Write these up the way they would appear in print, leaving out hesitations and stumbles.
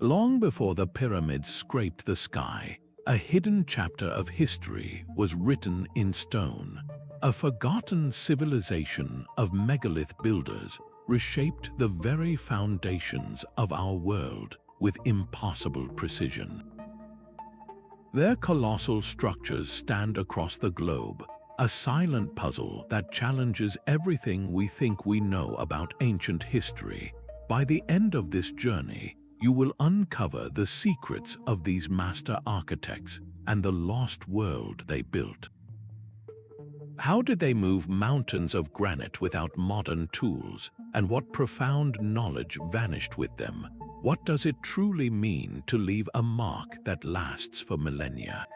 Long before the pyramids scraped the sky, a hidden chapter of history was written in stone. A forgotten civilization of megalith builders reshaped the very foundations of our world with impossible precision. Their colossal structures stand across the globe, a silent puzzle that challenges everything we think we know about ancient history. By the end of this journey, you will uncover the secrets of these master architects and the lost world they built. How did they move mountains of granite without modern tools, and what profound knowledge vanished with them? What does it truly mean to leave a mark that lasts for millennia?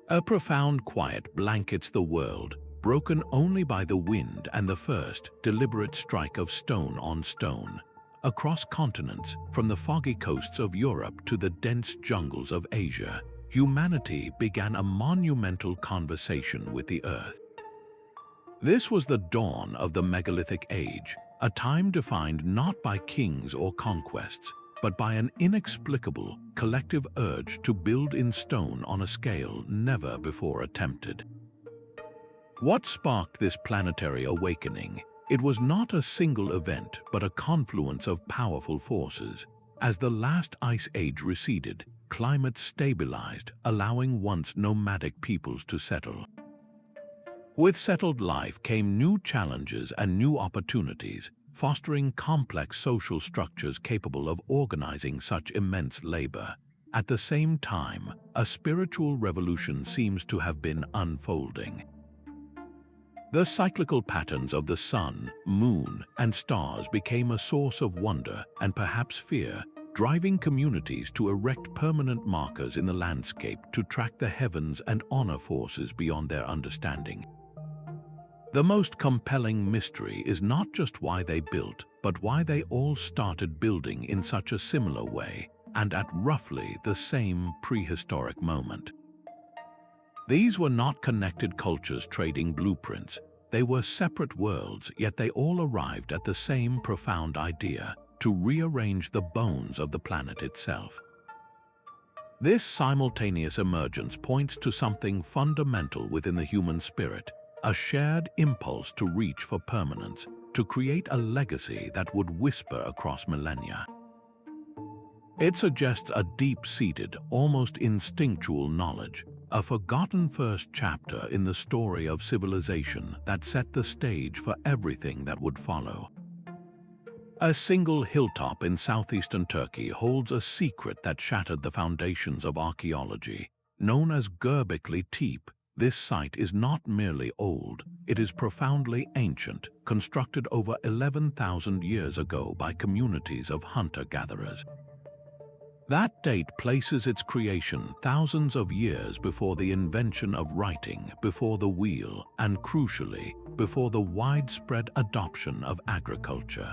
A profound quiet blankets the world, broken only by the wind and the first deliberate strike of stone on stone. Across continents, from the foggy coasts of Europe to the dense jungles of Asia, humanity began a monumental conversation with the earth. This was the dawn of the megalithic age, a time defined not by kings or conquests, but by an inexplicable, collective urge to build in stone on a scale never before attempted. What sparked this planetary awakening? It was not a single event, but a confluence of powerful forces. As the last ice age receded, climate stabilized, allowing once nomadic peoples to settle. With settled life came new challenges and new opportunities, fostering complex social structures capable of organizing such immense labor. At the same time, a spiritual revolution seems to have been unfolding. The cyclical patterns of the sun, moon, and stars became a source of wonder and perhaps fear, driving communities to erect permanent markers in the landscape to track the heavens and honor forces beyond their understanding. The most compelling mystery is not just why they built, but why they all started building in such a similar way and at roughly the same prehistoric moment. These were not connected cultures trading blueprints. They were separate worlds, yet they all arrived at the same profound idea: to rearrange the bones of the planet itself. This simultaneous emergence points to something fundamental within the human spirit, a shared impulse to reach for permanence, to create a legacy that would whisper across millennia. It suggests a deep-seated, almost instinctual knowledge, a forgotten first chapter in the story of civilization that set the stage for everything that would follow. A single hilltop in southeastern Turkey holds a secret that shattered the foundations of archaeology. Known as Göbekli Tepe, this site is not merely old, it is profoundly ancient, constructed over 11,000 years ago by communities of hunter-gatherers. That date places its creation thousands of years before the invention of writing, before the wheel, and crucially, before the widespread adoption of agriculture.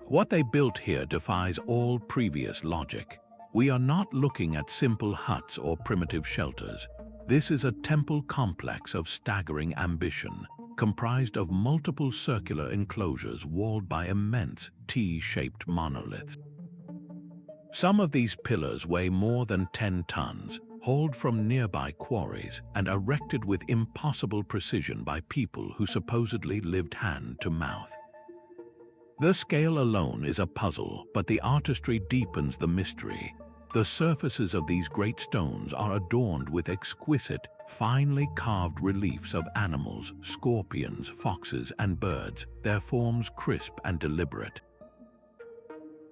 What they built here defies all previous logic. We are not looking at simple huts or primitive shelters. This is a temple complex of staggering ambition, comprised of multiple circular enclosures walled by immense T-shaped monoliths. Some of these pillars weigh more than 10 tons, hauled from nearby quarries and erected with impossible precision by people who supposedly lived hand to mouth. The scale alone is a puzzle, but the artistry deepens the mystery. The surfaces of these great stones are adorned with exquisite, finely carved reliefs of animals, scorpions, foxes, and birds, their forms crisp and deliberate.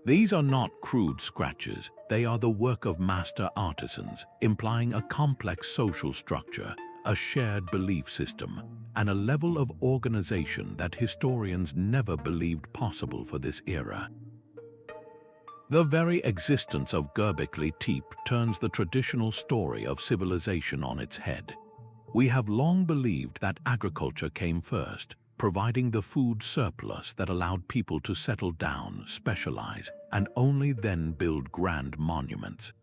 These are not crude scratches, they are the work of master artisans, implying a complex social structure, a shared belief system, and a level of organization that historians never believed possible for this era. The very existence of Göbekli Tepe turns the traditional story of civilization on its head. We have long believed that agriculture came first, providing the food surplus that allowed people to settle down, specialize, and only then build grand monuments.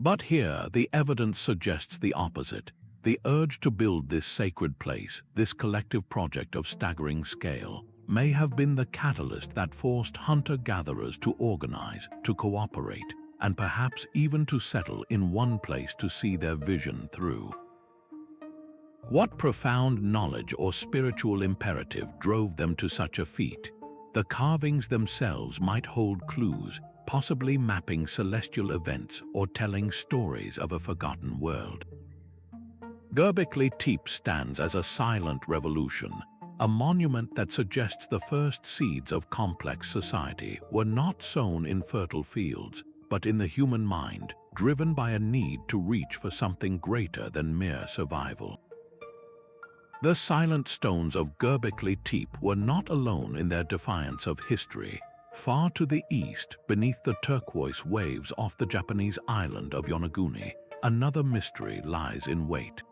But here, the evidence suggests the opposite. The urge to build this sacred place, this collective project of staggering scale, may have been the catalyst that forced hunter-gatherers to organize, to cooperate, and perhaps even to settle in one place to see their vision through. What profound knowledge or spiritual imperative drove them to such a feat? The carvings themselves might hold clues, possibly mapping celestial events or telling stories of a forgotten world. Göbekli Tepe stands as a silent revolution, a monument that suggests the first seeds of complex society were not sown in fertile fields, but in the human mind, driven by a need to reach for something greater than mere survival. The silent stones of Göbekli Tepe were not alone in their defiance of history. Far to the east, beneath the turquoise waves off the Japanese island of Yonaguni, another mystery lies in wait.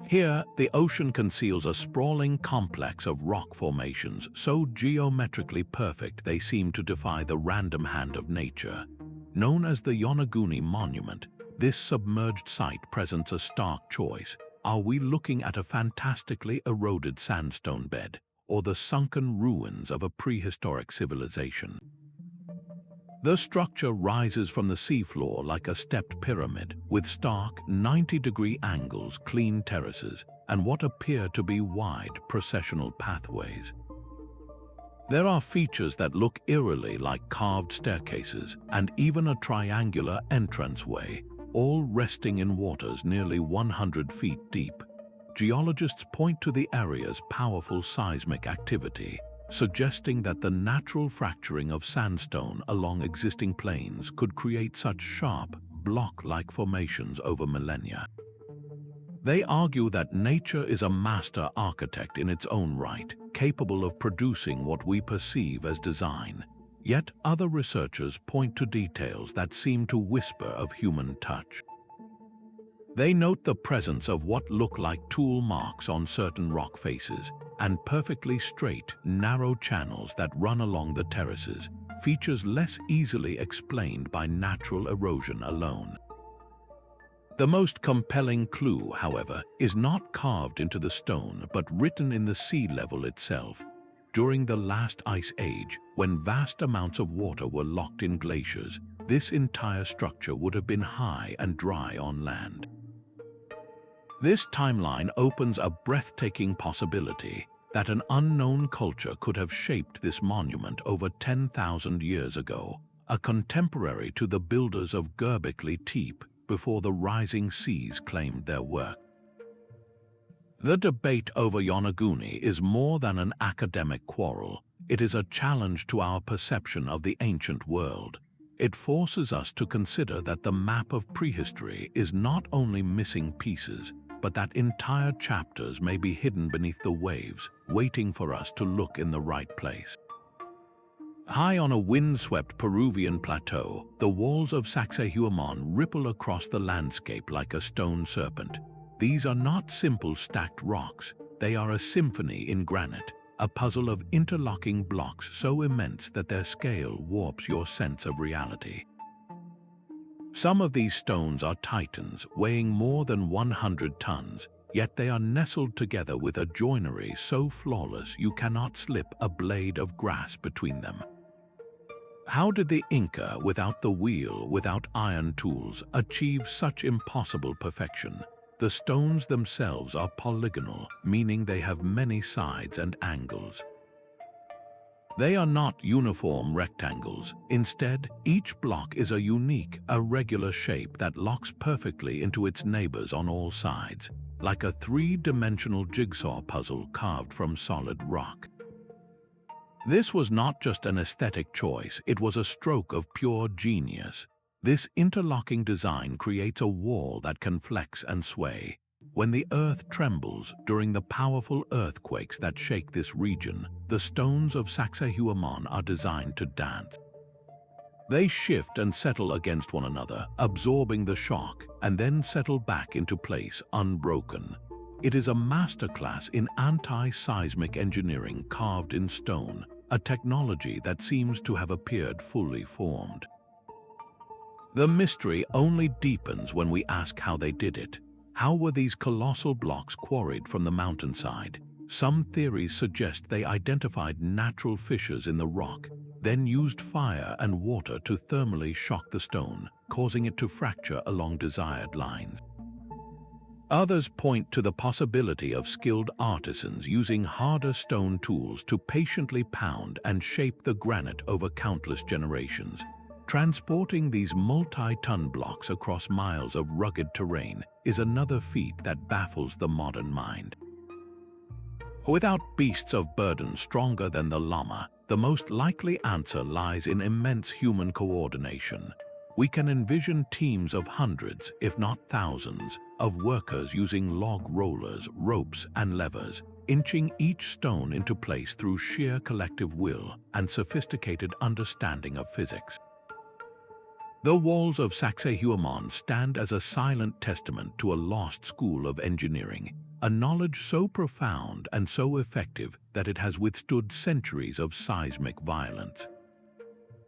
Here, the ocean conceals a sprawling complex of rock formations so geometrically perfect they seem to defy the random hand of nature. Known as the Yonaguni Monument, this submerged site presents a stark choice. Are we looking at a fantastically eroded sandstone bed, or the sunken ruins of a prehistoric civilization? The structure rises from the seafloor like a stepped pyramid, with stark 90-degree angles, clean terraces, and what appear to be wide processional pathways. There are features that look eerily like carved staircases, and even a triangular entranceway, all resting in waters nearly 100 feet deep. Geologists point to the area's powerful seismic activity, suggesting that the natural fracturing of sandstone along existing plains could create such sharp, block-like formations over millennia. They argue that nature is a master architect in its own right, capable of producing what we perceive as design. Yet other researchers point to details that seem to whisper of human touch. They note the presence of what look like tool marks on certain rock faces and perfectly straight, narrow channels that run along the terraces, features less easily explained by natural erosion alone. The most compelling clue, however, is not carved into the stone but written in the sea level itself. During the last ice age, when vast amounts of water were locked in glaciers, this entire structure would have been high and dry on land. This timeline opens a breathtaking possibility that an unknown culture could have shaped this monument over 10,000 years ago, a contemporary to the builders of Göbekli Tepe before the rising seas claimed their work. The debate over Yonaguni is more than an academic quarrel. It is a challenge to our perception of the ancient world. It forces us to consider that the map of prehistory is not only missing pieces, but that entire chapters may be hidden beneath the waves, waiting for us to look in the right place. High on a windswept Peruvian plateau, the walls of Sacsayhuamán ripple across the landscape like a stone serpent. These are not simple stacked rocks, they are a symphony in granite, a puzzle of interlocking blocks so immense that their scale warps your sense of reality. Some of these stones are titans, weighing more than 100 tons, yet they are nestled together with a joinery so flawless you cannot slip a blade of grass between them. How did the Inca, without the wheel, without iron tools, achieve such impossible perfection? The stones themselves are polygonal, meaning they have many sides and angles. They are not uniform rectangles. Instead, each block is a unique, irregular shape that locks perfectly into its neighbors on all sides, like a three-dimensional jigsaw puzzle carved from solid rock. This was not just an aesthetic choice, it was a stroke of pure genius. This interlocking design creates a wall that can flex and sway. When the earth trembles during the powerful earthquakes that shake this region, the stones of Sacsayhuamán are designed to dance. They shift and settle against one another, absorbing the shock, and then settle back into place unbroken. It is a masterclass in anti-seismic engineering carved in stone, a technology that seems to have appeared fully formed. The mystery only deepens when we ask how they did it. How were these colossal blocks quarried from the mountainside? Some theories suggest they identified natural fissures in the rock, then used fire and water to thermally shock the stone, causing it to fracture along desired lines. Others point to the possibility of skilled artisans using harder stone tools to patiently pound and shape the granite over countless generations. Transporting these multi-ton blocks across miles of rugged terrain is another feat that baffles the modern mind. Without beasts of burden stronger than the llama, the most likely answer lies in immense human coordination. We can envision teams of hundreds, if not thousands, of workers using log rollers, ropes, and levers, inching each stone into place through sheer collective will and sophisticated understanding of physics. The walls of Sacsayhuamán stand as a silent testament to a lost school of engineering, a knowledge so profound and so effective that it has withstood centuries of seismic violence.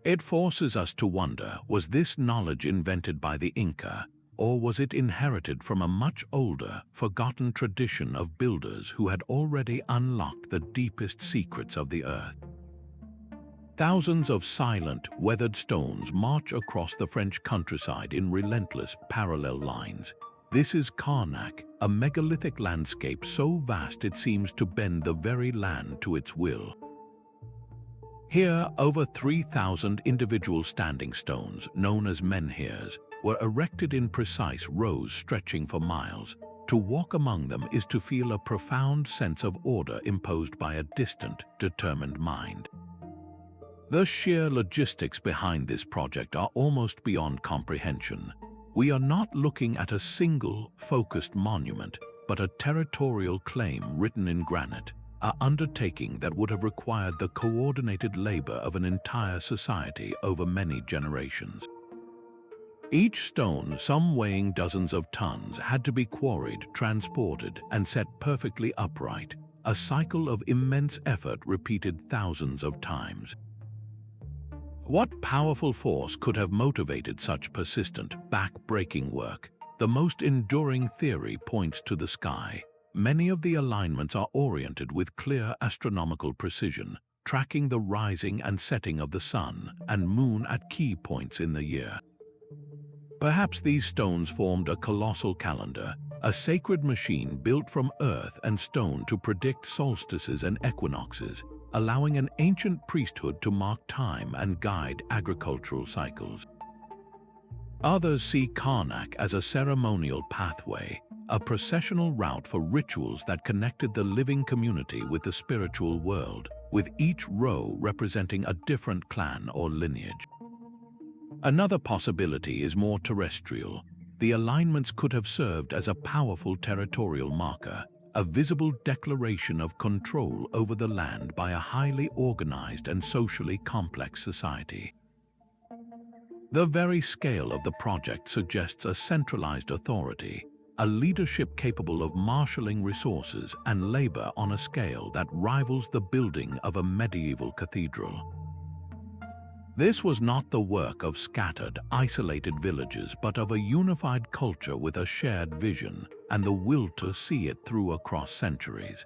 It forces us to wonder, was this knowledge invented by the Inca, or was it inherited from a much older, forgotten tradition of builders who had already unlocked the deepest secrets of the earth? Thousands of silent, weathered stones march across the French countryside in relentless, parallel lines. This is Karnak, a megalithic landscape so vast it seems to bend the very land to its will. Here, over 3,000 individual standing stones, known as menhirs, were erected in precise rows stretching for miles. To walk among them is to feel a profound sense of order imposed by a distant, determined mind. The sheer logistics behind this project are almost beyond comprehension. We are not looking at a single, focused monument, but a territorial claim written in granite, an undertaking that would have required the coordinated labor of an entire society over many generations. Each stone, some weighing dozens of tons, had to be quarried, transported, and set perfectly upright, a cycle of immense effort repeated thousands of times. What powerful force could have motivated such persistent, back-breaking work? The most enduring theory points to the sky. Many of the alignments are oriented with clear astronomical precision, tracking the rising and setting of the sun and moon at key points in the year. Perhaps these stones formed a colossal calendar, a sacred machine built from earth and stone to predict solstices and equinoxes, allowing an ancient priesthood to mark time and guide agricultural cycles. Others see Karnak as a ceremonial pathway, a processional route for rituals that connected the living community with the spiritual world, with each row representing a different clan or lineage. Another possibility is more terrestrial. The alignments could have served as a powerful territorial marker, a visible declaration of control over the land by a highly organized and socially complex society. The very scale of the project suggests a centralized authority, a leadership capable of marshalling resources and labor on a scale that rivals the building of a medieval cathedral. This was not the work of scattered, isolated villages, but of a unified culture with a shared vision and the will to see it through across centuries.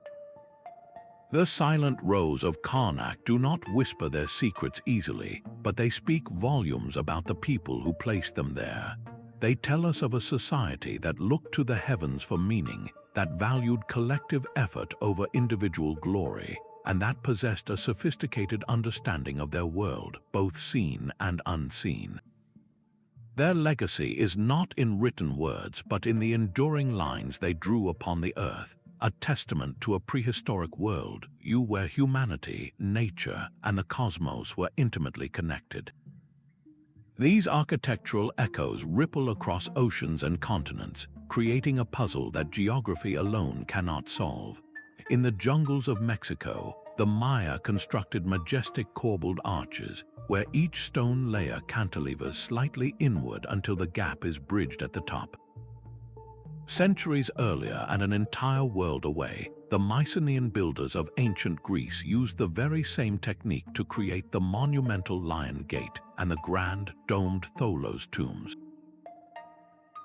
The silent rows of Karnak do not whisper their secrets easily, but they speak volumes about the people who placed them there. They tell us of a society that looked to the heavens for meaning, that valued collective effort over individual glory, and that possessed a sophisticated understanding of their world, both seen and unseen. Their legacy is not in written words, but in the enduring lines they drew upon the earth, a testament to a prehistoric world, where humanity, nature, and the cosmos were intimately connected. These architectural echoes ripple across oceans and continents, creating a puzzle that geography alone cannot solve. In the jungles of Mexico, the Maya constructed majestic corbelled arches, where each stone layer cantilevers slightly inward until the gap is bridged at the top. Centuries earlier and an entire world away, the Mycenaean builders of ancient Greece used the very same technique to create the monumental Lion Gate and the grand, domed Tholos tombs.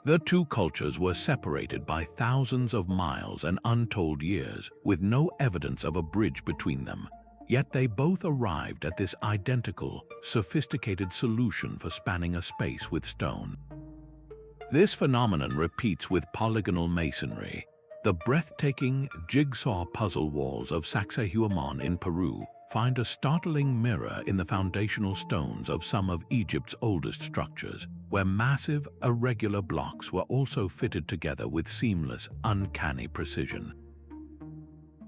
The two cultures were separated by thousands of miles and untold years, with no evidence of a bridge between them. Yet they both arrived at this identical, sophisticated solution for spanning a space with stone. This phenomenon repeats with polygonal masonry. The breathtaking jigsaw puzzle walls of Sacsayhuamán in Peru find a startling mirror in the foundational stones of some of Egypt's oldest structures, where massive, irregular blocks were also fitted together with seamless, uncanny precision.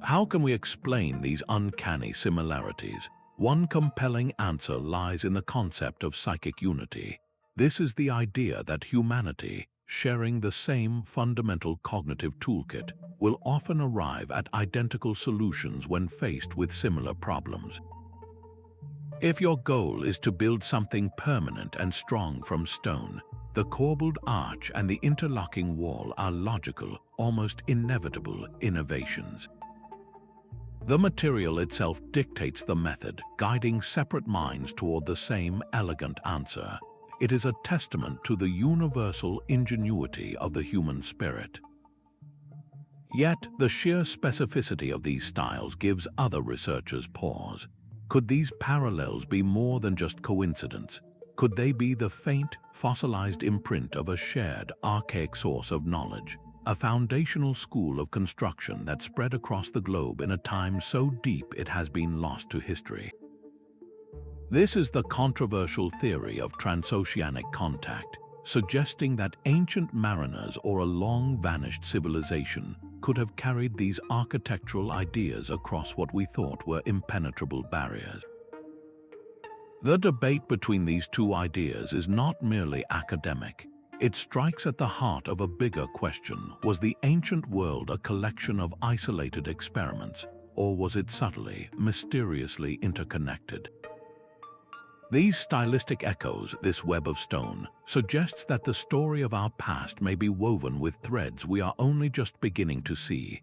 How can we explain these uncanny similarities? One compelling answer lies in the concept of psychic unity. This is the idea that humanity, sharing the same fundamental cognitive toolkit, will often arrive at identical solutions when faced with similar problems. If your goal is to build something permanent and strong from stone, the corbelled arch and the interlocking wall are logical, almost inevitable innovations. The material itself dictates the method, guiding separate minds toward the same elegant answer. It is a testament to the universal ingenuity of the human spirit. Yet, the sheer specificity of these styles gives other researchers pause. Could these parallels be more than just coincidence? Could they be the faint, fossilized imprint of a shared, archaic source of knowledge, a foundational school of construction that spread across the globe in a time so deep it has been lost to history? This is the controversial theory of transoceanic contact, suggesting that ancient mariners or a long-vanished civilization could have carried these architectural ideas across what we thought were impenetrable barriers. The debate between these two ideas is not merely academic. It strikes at the heart of a bigger question: was the ancient world a collection of isolated experiments, or was it subtly, mysteriously interconnected? These stylistic echoes, this web of stone, suggests that the story of our past may be woven with threads we are only just beginning to see.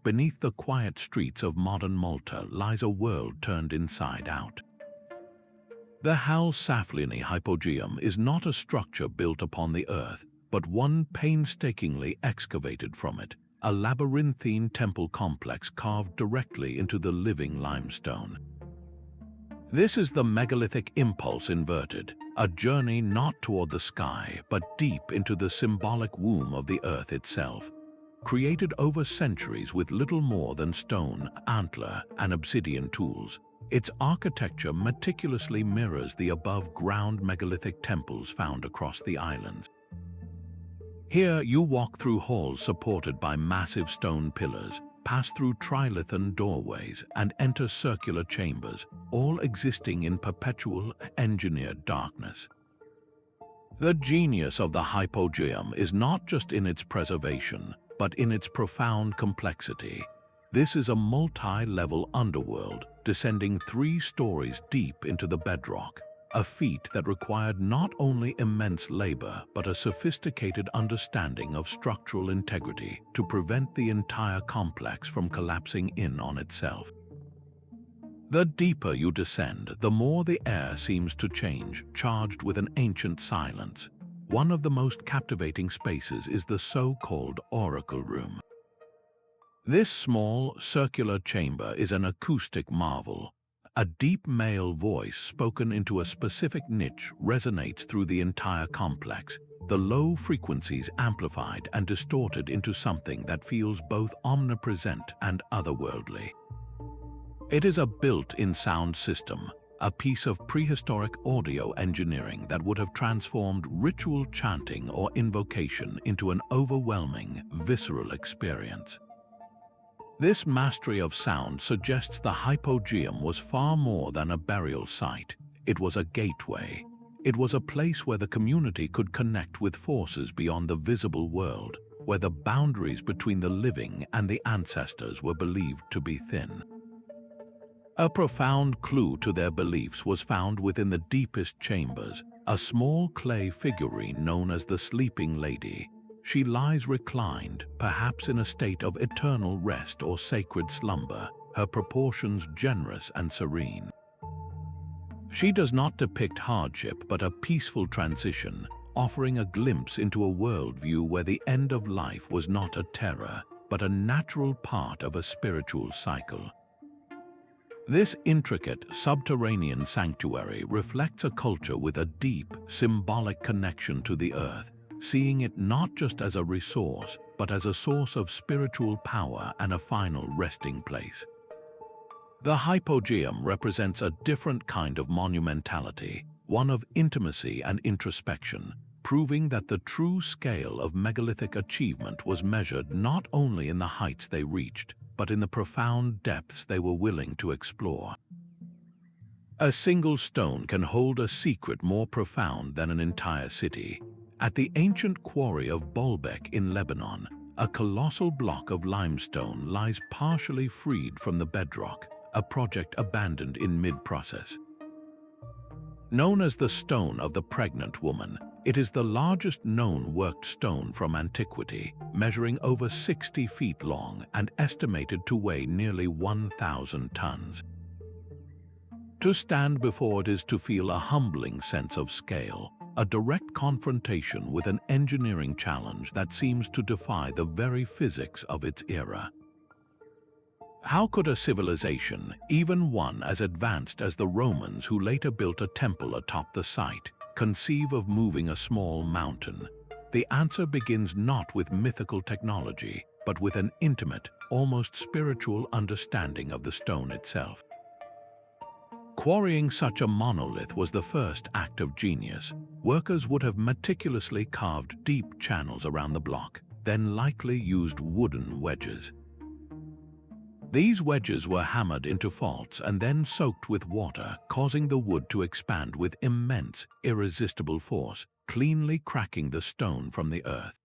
Beneath the quiet streets of modern Malta lies a world turned inside out. The Hal-Saflieni Hypogeum is not a structure built upon the earth, but one painstakingly excavated from it, a labyrinthine temple complex carved directly into the living limestone. This is the megalithic impulse inverted, a journey not toward the sky, but deep into the symbolic womb of the earth itself. Created over centuries with little more than stone, antler, and obsidian tools, its architecture meticulously mirrors the above-ground megalithic temples found across the islands. Here you walk through halls supported by massive stone pillars, pass through Trilithon doorways, and enter circular chambers, all existing in perpetual, engineered darkness. The genius of the Hypogeum is not just in its preservation, but in its profound complexity. This is a multi-level underworld, descending 3 stories deep into the bedrock, a feat that required not only immense labor, but a sophisticated understanding of structural integrity to prevent the entire complex from collapsing in on itself. The deeper you descend, the more the air seems to change, charged with an ancient silence. One of the most captivating spaces is the so-called oracle room. This small, circular chamber is an acoustic marvel. A deep male voice spoken into a specific niche resonates through the entire complex, the low frequencies amplified and distorted into something that feels both omnipresent and otherworldly. It is a built-in sound system, a piece of prehistoric audio engineering that would have transformed ritual chanting or invocation into an overwhelming, visceral experience. This mastery of sound suggests the Hypogeum was far more than a burial site. It was a gateway. It was a place where the community could connect with forces beyond the visible world, where the boundaries between the living and the ancestors were believed to be thin. A profound clue to their beliefs was found within the deepest chambers, a small clay figurine known as the Sleeping Lady. She lies reclined, perhaps in a state of eternal rest or sacred slumber, her proportions generous and serene. She does not depict hardship but a peaceful transition, offering a glimpse into a worldview where the end of life was not a terror, but a natural part of a spiritual cycle. This intricate subterranean sanctuary reflects a culture with a deep, symbolic connection to the earth, seeing it not just as a resource, but as a source of spiritual power and a final resting place. The Hypogeum represents a different kind of monumentality, one of intimacy and introspection, proving that the true scale of megalithic achievement was measured not only in the heights they reached, but in the profound depths they were willing to explore. A single stone can hold a secret more profound than an entire city. At the ancient quarry of Baalbek in Lebanon, a colossal block of limestone lies partially freed from the bedrock, a project abandoned in mid-process. Known as the Stone of the Pregnant Woman, it is the largest known worked stone from antiquity, measuring over 60 feet long and estimated to weigh nearly 1,000 tons. To stand before it is to feel a humbling sense of scale, a direct confrontation with an engineering challenge that seems to defy the very physics of its era. How could a civilization, even one as advanced as the Romans who later built a temple atop the site, conceive of moving a small mountain? The answer begins not with mythical technology, but with an intimate, almost spiritual understanding of the stone itself. Quarrying such a monolith was the first act of genius. Workers would have meticulously carved deep channels around the block, then likely used wooden wedges. These wedges were hammered into faults and then soaked with water, causing the wood to expand with immense, irresistible force, cleanly cracking the stone from the earth.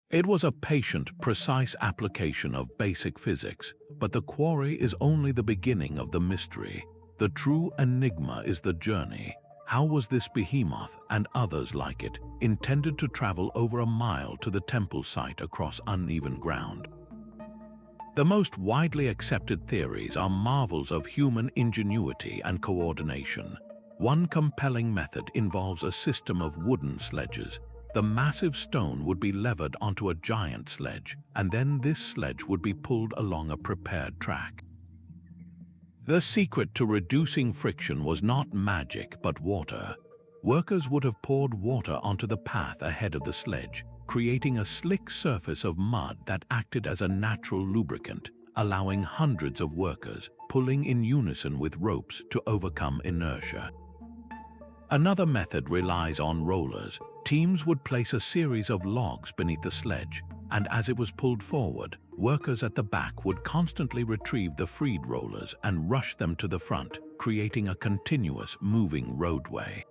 It was a patient, precise application of basic physics, but the quarry is only the beginning of the mystery. The true enigma is the journey. How was this behemoth, and others like it, intended to travel over a mile to the temple site across uneven ground? The most widely accepted theories are marvels of human ingenuity and coordination. One compelling method involves a system of wooden sledges. The massive stone would be levered onto a giant sledge, and then this sledge would be pulled along a prepared track. The secret to reducing friction was not magic, but water. Workers would have poured water onto the path ahead of the sledge, creating a slick surface of mud that acted as a natural lubricant, allowing hundreds of workers, pulling in unison with ropes, to overcome inertia. Another method relies on rollers. Teams would place a series of logs beneath the sledge, and as it was pulled forward, workers at the back would constantly retrieve the freed rollers and rush them to the front, creating a continuous, moving roadway.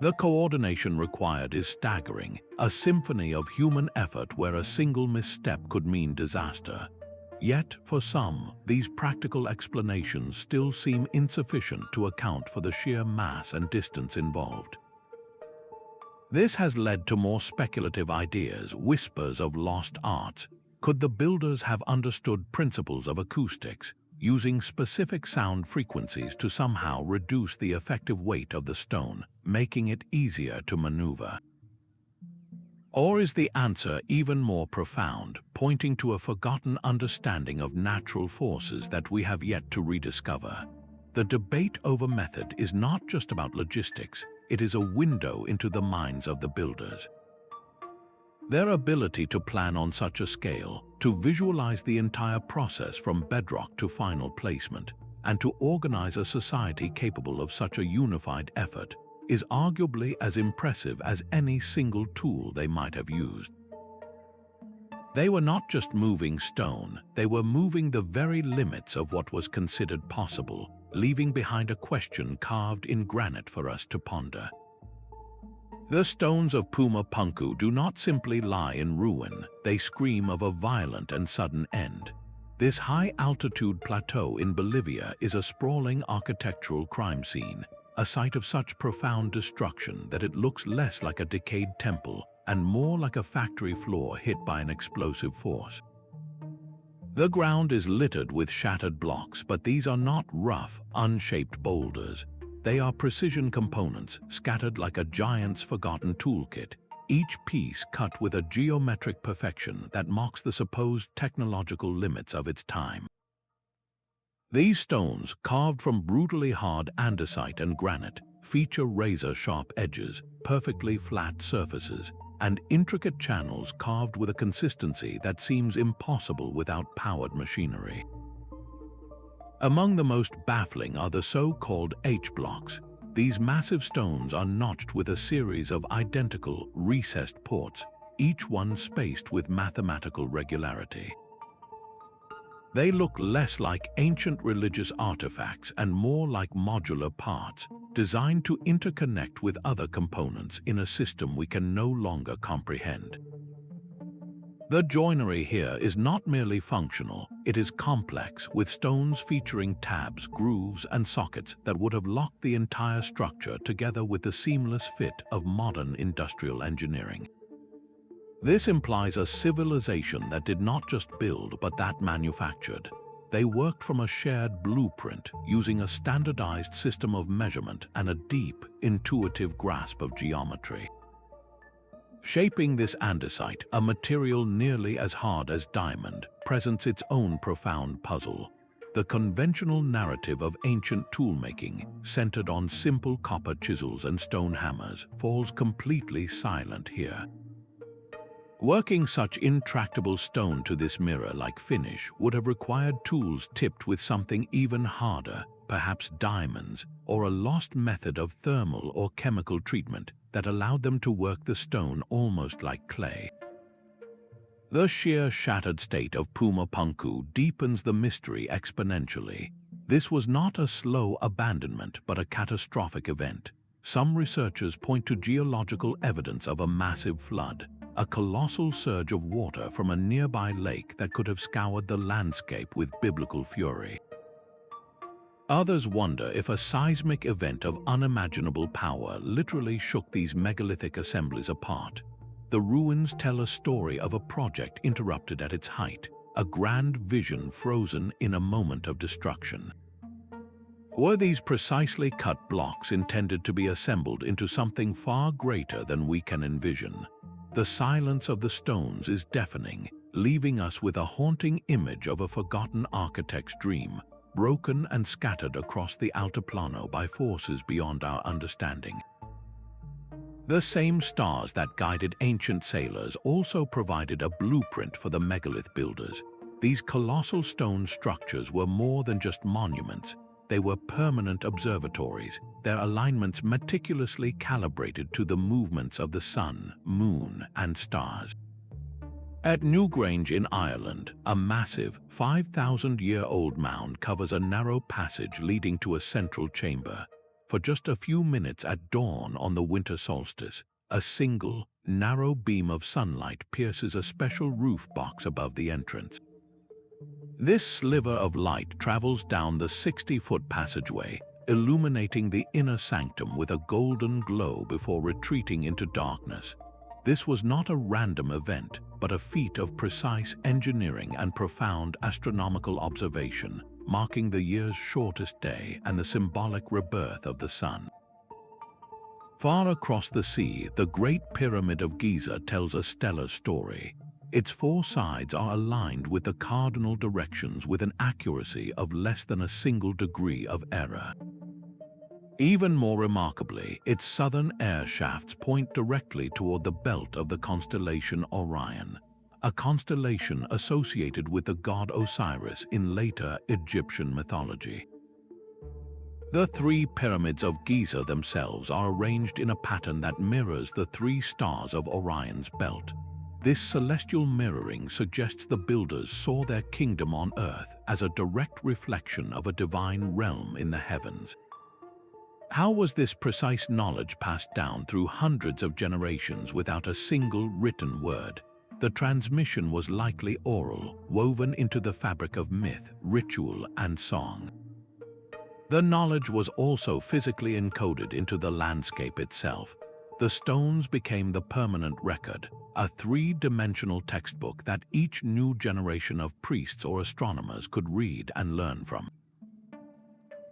The coordination required is staggering, a symphony of human effort where a single misstep could mean disaster. Yet, for some, these practical explanations still seem insufficient to account for the sheer mass and distance involved. This has led to more speculative ideas, whispers of lost arts. Could the builders have understood principles of acoustics, using specific sound frequencies to somehow reduce the effective weight of the stone, making it easier to maneuver? Or is the answer even more profound, pointing to a forgotten understanding of natural forces that we have yet to rediscover? The debate over method is not just about logistics, it is a window into the minds of the builders. Their ability to plan on such a scale, to visualize the entire process from bedrock to final placement, and to organize a society capable of such a unified effort, is arguably as impressive as any single tool they might have used. They were not just moving stone, they were moving the very limits of what was considered possible, leaving behind a question carved in granite for us to ponder. The stones of Pumapunku do not simply lie in ruin, they scream of a violent and sudden end. This high-altitude plateau in Bolivia is a sprawling architectural crime scene, a site of such profound destruction that it looks less like a decayed temple and more like a factory floor hit by an explosive force. The ground is littered with shattered blocks, but these are not rough, unshaped boulders. They are precision components scattered like a giant's forgotten toolkit, each piece cut with a geometric perfection that mocks the supposed technological limits of its time. These stones, carved from brutally hard andesite and granite, feature razor-sharp edges, perfectly flat surfaces, and intricate channels carved with a consistency that seems impossible without powered machinery. Among the most baffling are the so-called H-blocks. These massive stones are notched with a series of identical, recessed ports, each one spaced with mathematical regularity. They look less like ancient religious artifacts and more like modular parts, designed to interconnect with other components in a system we can no longer comprehend. The joinery here is not merely functional, it is complex, with stones featuring tabs, grooves, and sockets that would have locked the entire structure together with the seamless fit of modern industrial engineering. This implies a civilization that did not just build, but that manufactured. They worked from a shared blueprint, using a standardized system of measurement and a deep, intuitive grasp of geometry. Shaping this andesite, a material nearly as hard as diamond, presents its own profound puzzle. The conventional narrative of ancient toolmaking, centered on simple copper chisels and stone hammers, falls completely silent here. Working such intractable stone to this mirror-like finish would have required tools tipped with something even harder, perhaps diamonds, or a lost method of thermal or chemical treatment that allowed them to work the stone almost like clay. The sheer shattered state of Pumapunku deepens the mystery exponentially. This was not a slow abandonment, but a catastrophic event. Some researchers point to geological evidence of a massive flood, a colossal surge of water from a nearby lake that could have scoured the landscape with biblical fury. Others wonder if a seismic event of unimaginable power literally shook these megalithic assemblies apart. The ruins tell a story of a project interrupted at its height, a grand vision frozen in a moment of destruction. Were these precisely cut blocks intended to be assembled into something far greater than we can envision? The silence of the stones is deafening, leaving us with a haunting image of a forgotten architect's dream, broken and scattered across the Altiplano by forces beyond our understanding. The same stars that guided ancient sailors also provided a blueprint for the megalith builders. These colossal stone structures were more than just monuments. They were permanent observatories, their alignments meticulously calibrated to the movements of the sun, moon, and stars. At Newgrange in Ireland, a massive 5,000-year-old mound covers a narrow passage leading to a central chamber. For just a few minutes at dawn on the winter solstice, a single, narrow beam of sunlight pierces a special roof box above the entrance. This sliver of light travels down the 60-foot passageway, illuminating the inner sanctum with a golden glow before retreating into darkness. This was not a random event, but a feat of precise engineering and profound astronomical observation, marking the year's shortest day and the symbolic rebirth of the sun. Far across the sea, the Great Pyramid of Giza tells a stellar story. Its four sides are aligned with the cardinal directions with an accuracy of less than a single degree of error. Even more remarkably, its southern air shafts point directly toward the belt of the constellation Orion, a constellation associated with the god Osiris in later Egyptian mythology. The three pyramids of Giza themselves are arranged in a pattern that mirrors the three stars of Orion's belt. This celestial mirroring suggests the builders saw their kingdom on earth as a direct reflection of a divine realm in the heavens. How was this precise knowledge passed down through hundreds of generations without a single written word? The transmission was likely oral, woven into the fabric of myth, ritual, and song. The knowledge was also physically encoded into the landscape itself. The stones became the permanent record, a three-dimensional textbook that each new generation of priests or astronomers could read and learn from.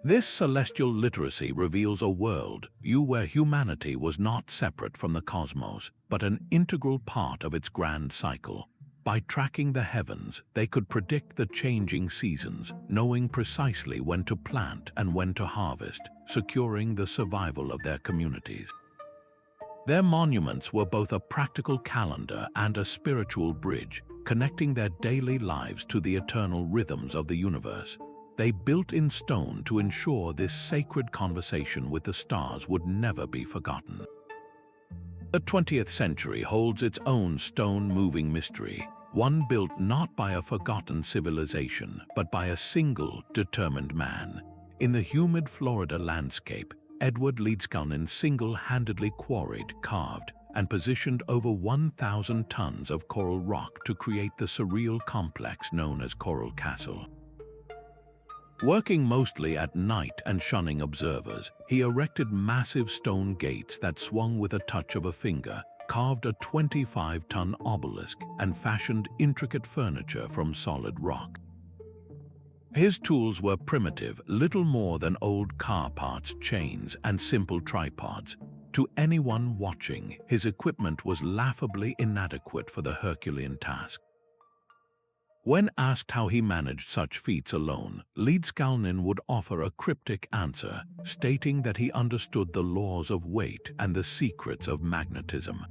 This celestial literacy reveals a world where humanity was not separate from the cosmos, but an integral part of its grand cycle. By tracking the heavens, they could predict the changing seasons, knowing precisely when to plant and when to harvest, securing the survival of their communities. Their monuments were both a practical calendar and a spiritual bridge, connecting their daily lives to the eternal rhythms of the universe. They built in stone to ensure this sacred conversation with the stars would never be forgotten. The 20th century holds its own stone-moving mystery, one built not by a forgotten civilization, but by a single, determined man. In the humid Florida landscape, Edward Leedskalnin single-handedly quarried, carved, and positioned over 1,000 tons of coral rock to create the surreal complex known as Coral Castle. Working mostly at night and shunning observers, he erected massive stone gates that swung with a touch of a finger, carved a 25-ton obelisk, and fashioned intricate furniture from solid rock. His tools were primitive, little more than old car parts, chains, and simple tripods. To anyone watching, his equipment was laughably inadequate for the Herculean task. When asked how he managed such feats alone, Leedskalnin would offer a cryptic answer, stating that he understood the laws of weight and the secrets of magnetism.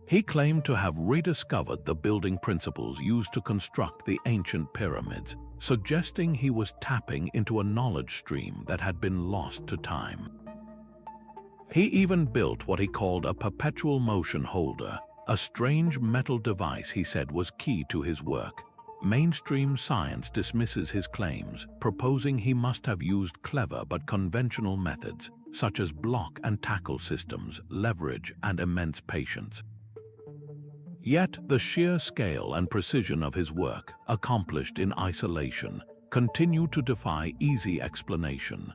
He claimed to have rediscovered the building principles used to construct the ancient pyramids, suggesting he was tapping into a knowledge stream that had been lost to time. He even built what he called a perpetual motion holder, a strange metal device he said was key to his work. Mainstream science dismisses his claims, proposing he must have used clever but conventional methods, such as block and tackle systems, leverage, and immense patience. Yet the sheer scale and precision of his work, accomplished in isolation, continue to defy easy explanation.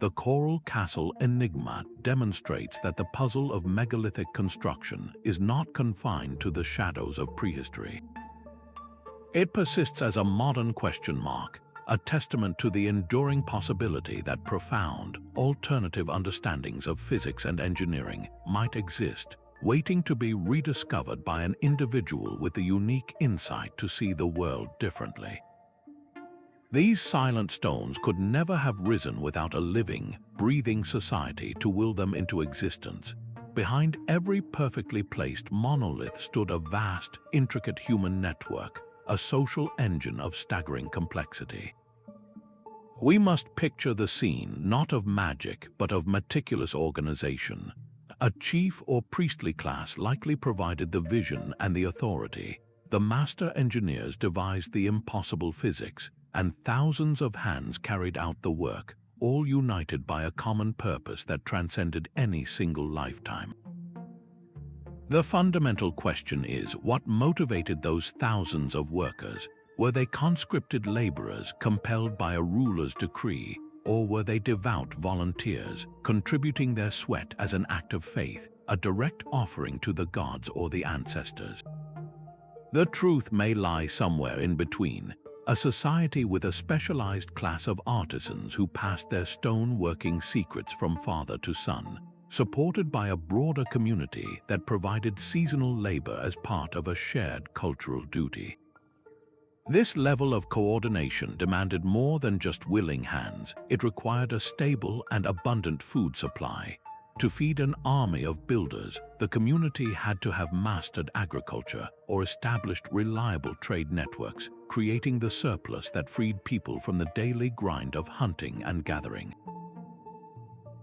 The Coral Castle Enigma demonstrates that the puzzle of megalithic construction is not confined to the shadows of prehistory. It persists as a modern question mark, a testament to the enduring possibility that profound, alternative understandings of physics and engineering might exist, waiting to be rediscovered by an individual with the unique insight to see the world differently. These silent stones could never have risen without a living, breathing society to will them into existence. Behind every perfectly placed monolith stood a vast, intricate human network, a social engine of staggering complexity. We must picture the scene not of magic, but of meticulous organization. A chief or priestly class likely provided the vision and the authority. The master engineers devised the impossible physics, and thousands of hands carried out the work, all united by a common purpose that transcended any single lifetime. The fundamental question is, what motivated those thousands of workers? Were they conscripted laborers compelled by a ruler's decree, or were they devout volunteers, contributing their sweat as an act of faith, a direct offering to the gods or the ancestors? The truth may lie somewhere in between, a society with a specialized class of artisans who passed their stone-working secrets from father to son, supported by a broader community that provided seasonal labor as part of a shared cultural duty. This level of coordination demanded more than just willing hands. It required a stable and abundant food supply. To feed an army of builders, the community had to have mastered agriculture or established reliable trade networks, creating the surplus that freed people from the daily grind of hunting and gathering.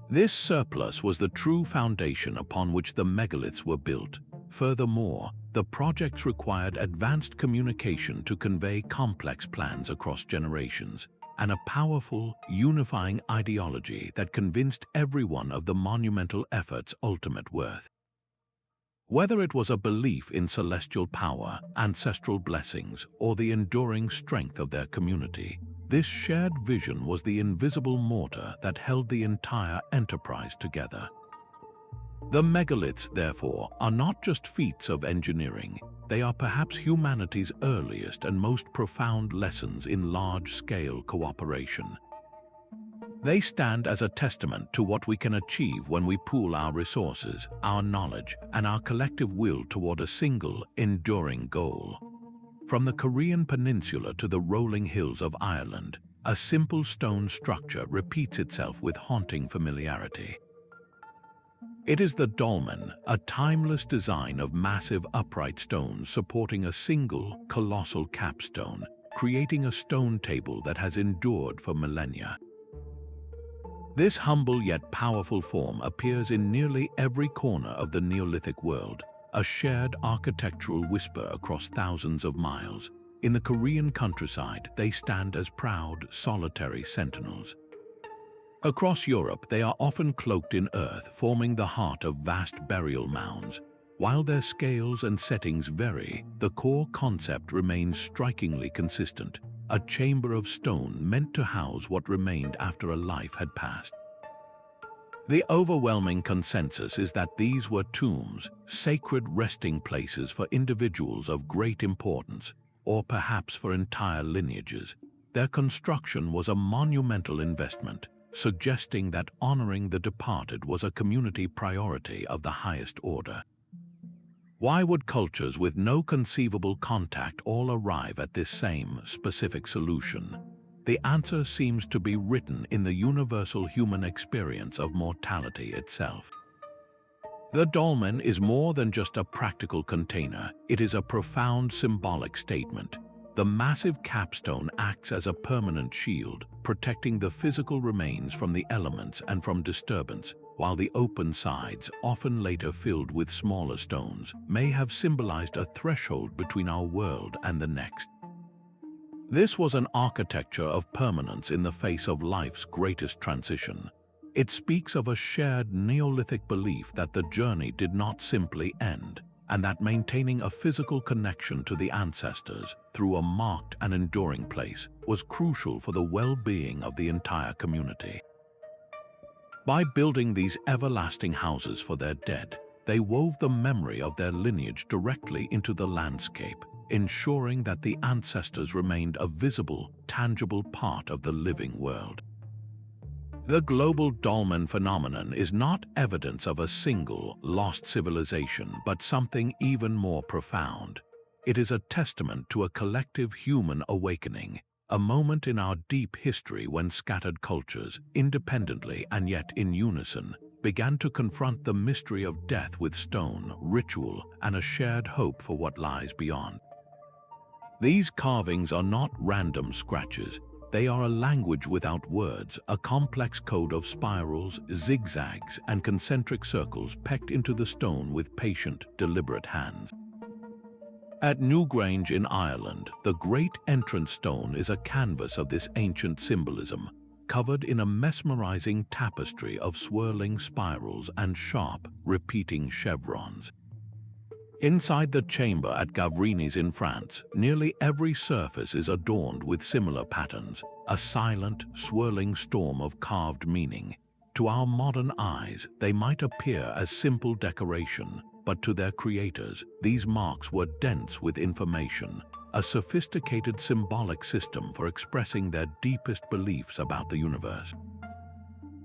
This surplus was the true foundation upon which the megaliths were built. Furthermore, the projects required advanced communication to convey complex plans across generations, and a powerful, unifying ideology that convinced everyone of the monumental effort's ultimate worth. Whether it was a belief in celestial power, ancestral blessings, or the enduring strength of their community, this shared vision was the invisible mortar that held the entire enterprise together. The megaliths, therefore, are not just feats of engineering. They are perhaps humanity's earliest and most profound lessons in large-scale cooperation. They stand as a testament to what we can achieve when we pool our resources, our knowledge, and our collective will toward a single, enduring goal. From the Korean peninsula to the rolling hills of Ireland, a simple stone structure repeats itself with haunting familiarity. It is the dolmen, a timeless design of massive upright stones supporting a single, colossal capstone, creating a stone table that has endured for millennia. This humble yet powerful form appears in nearly every corner of the Neolithic world, a shared architectural whisper across thousands of miles. In the Korean countryside, they stand as proud, solitary sentinels. Across Europe, they are often cloaked in earth, forming the heart of vast burial mounds. While their scales and settings vary, the core concept remains strikingly consistent, a chamber of stone meant to house what remained after a life had passed. The overwhelming consensus is that these were tombs, sacred resting places for individuals of great importance, or perhaps for entire lineages. Their construction was a monumental investment, suggesting that honoring the departed was a community priority of the highest order. Why would cultures with no conceivable contact all arrive at this same specific solution? The answer seems to be written in the universal human experience of mortality itself. The dolmen is more than just a practical container, it is a profound symbolic statement. The massive capstone acts as a permanent shield, protecting the physical remains from the elements and from disturbance, while the open sides, often later filled with smaller stones, may have symbolized a threshold between our world and the next. This was an architecture of permanence in the face of life's greatest transition. It speaks of a shared Neolithic belief that the journey did not simply end, and that maintaining a physical connection to the ancestors through a marked and enduring place was crucial for the well-being of the entire community. By building these everlasting houses for their dead, they wove the memory of their lineage directly into the landscape, ensuring that the ancestors remained a visible, tangible part of the living world. The global dolmen phenomenon is not evidence of a single, lost civilization, but something even more profound. It is a testament to a collective human awakening, a moment in our deep history when scattered cultures, independently and yet in unison, began to confront the mystery of death with stone, ritual, and a shared hope for what lies beyond. These carvings are not random scratches. They are a language without words, a complex code of spirals, zigzags, and concentric circles pecked into the stone with patient, deliberate hands. At Newgrange in Ireland, the great entrance stone is a canvas of this ancient symbolism, covered in a mesmerizing tapestry of swirling spirals and sharp, repeating chevrons. Inside the chamber at Gavrinis in France, nearly every surface is adorned with similar patterns, a silent, swirling storm of carved meaning. To our modern eyes, they might appear as simple decoration, but to their creators, these marks were dense with information, a sophisticated symbolic system for expressing their deepest beliefs about the universe.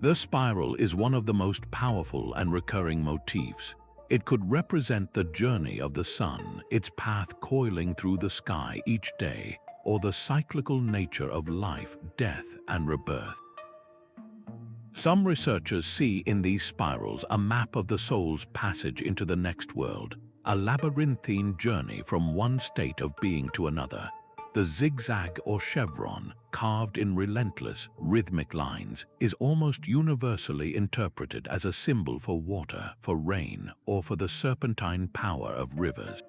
The spiral is one of the most powerful and recurring motifs. It could represent the journey of the sun, its path coiling through the sky each day, or the cyclical nature of life, death, and rebirth. Some researchers see in these spirals a map of the soul's passage into the next world, a labyrinthine journey from one state of being to another. The zigzag or chevron, carved in relentless, rhythmic lines, is almost universally interpreted as a symbol for water, for rain, or for the serpentine power of rivers.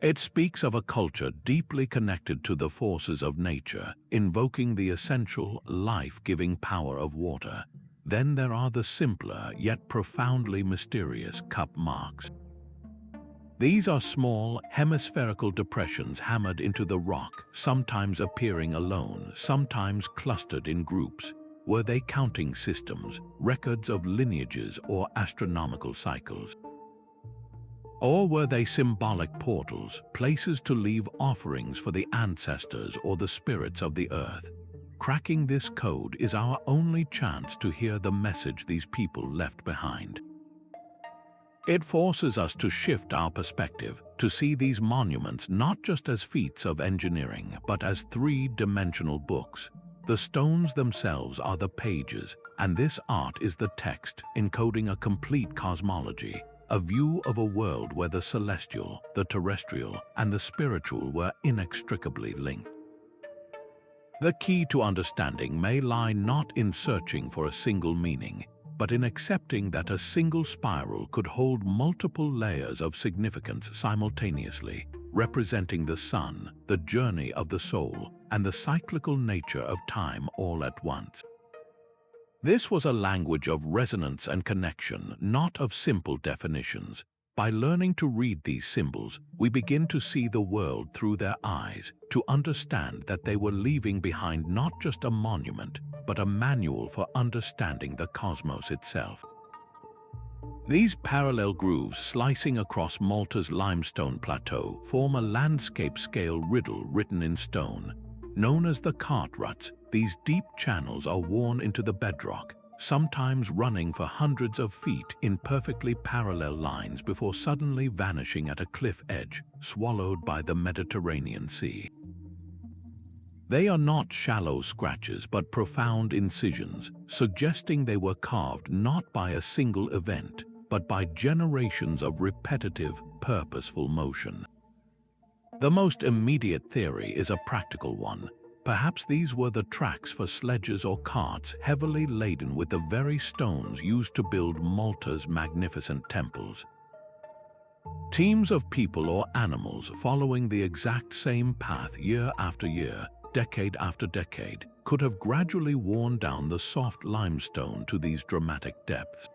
It speaks of a culture deeply connected to the forces of nature, invoking the essential, life-giving power of water. Then there are the simpler, yet profoundly mysterious cup marks. These are small, hemispherical depressions hammered into the rock, sometimes appearing alone, sometimes clustered in groups. Were they counting systems, records of lineages, or astronomical cycles? Or were they symbolic portals, places to leave offerings for the ancestors or the spirits of the earth? Cracking this code is our only chance to hear the message these people left behind. It forces us to shift our perspective, to see these monuments not just as feats of engineering, but as three-dimensional books. The stones themselves are the pages, and this art is the text, encoding a complete cosmology, a view of a world where the celestial, the terrestrial, and the spiritual were inextricably linked. The key to understanding may lie not in searching for a single meaning, but in accepting that a single spiral could hold multiple layers of significance simultaneously, representing the sun, the journey of the soul, and the cyclical nature of time all at once. This was a language of resonance and connection, not of simple definitions. By learning to read these symbols, we begin to see the world through their eyes, to understand that they were leaving behind not just a monument, but a manual for understanding the cosmos itself. These parallel grooves slicing across Malta's limestone plateau form a landscape-scale riddle written in stone. Known as the cart ruts, these deep channels are worn into the bedrock, sometimes running for hundreds of feet in perfectly parallel lines before suddenly vanishing at a cliff edge, swallowed by the Mediterranean Sea. They are not shallow scratches but profound incisions, suggesting they were carved not by a single event, but by generations of repetitive, purposeful motion. The most immediate theory is a practical one. Perhaps these were the tracks for sledges or carts heavily laden with the very stones used to build Malta's magnificent temples. Teams of people or animals following the exact same path year after year, decade after decade, could have gradually worn down the soft limestone to these dramatic depths.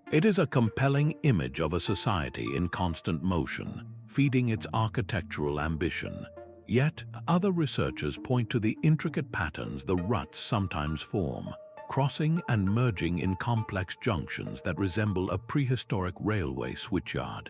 It is a compelling image of a society in constant motion, feeding its architectural ambition. Yet, other researchers point to the intricate patterns the ruts sometimes form, crossing and merging in complex junctions that resemble a prehistoric railway switchyard.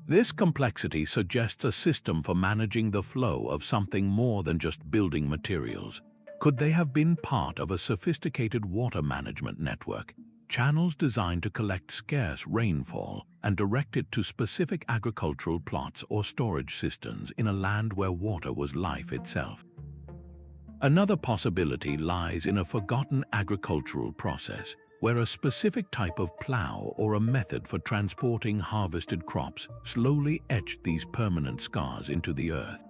This complexity suggests a system for managing the flow of something more than just building materials. Could they have been part of a sophisticated water management network, channels designed to collect scarce rainfall and direct it to specific agricultural plots or storage systems in a land where water was life itself? Another possibility lies in a forgotten agricultural process, where a specific type of plow or a method for transporting harvested crops slowly etched these permanent scars into the earth.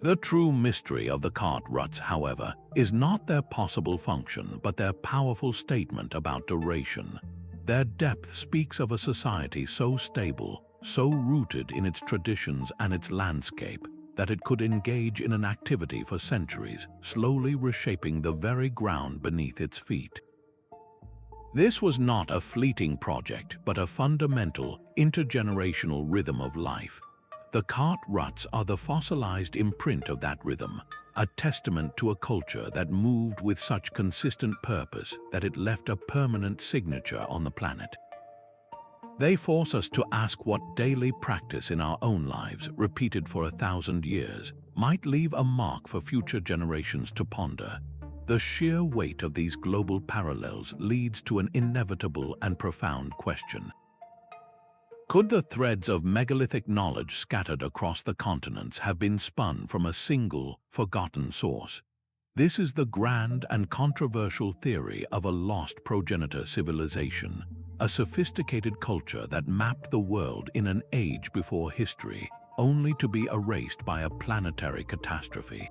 The true mystery of the cart ruts, however, is not their possible function, but their powerful statement about duration. Their depth speaks of a society so stable, so rooted in its traditions and its landscape, that it could engage in an activity for centuries, slowly reshaping the very ground beneath its feet. This was not a fleeting project, but a fundamental, intergenerational rhythm of life. The cart ruts are the fossilized imprint of that rhythm, a testament to a culture that moved with such consistent purpose that it left a permanent signature on the planet. They force us to ask what daily practice in our own lives, repeated for 1,000 years, might leave a mark for future generations to ponder. The sheer weight of these global parallels leads to an inevitable and profound question. Could the threads of megalithic knowledge scattered across the continents have been spun from a single, forgotten source? This is the grand and controversial theory of a lost progenitor civilization, a sophisticated culture that mapped the world in an age before history, only to be erased by a planetary catastrophe.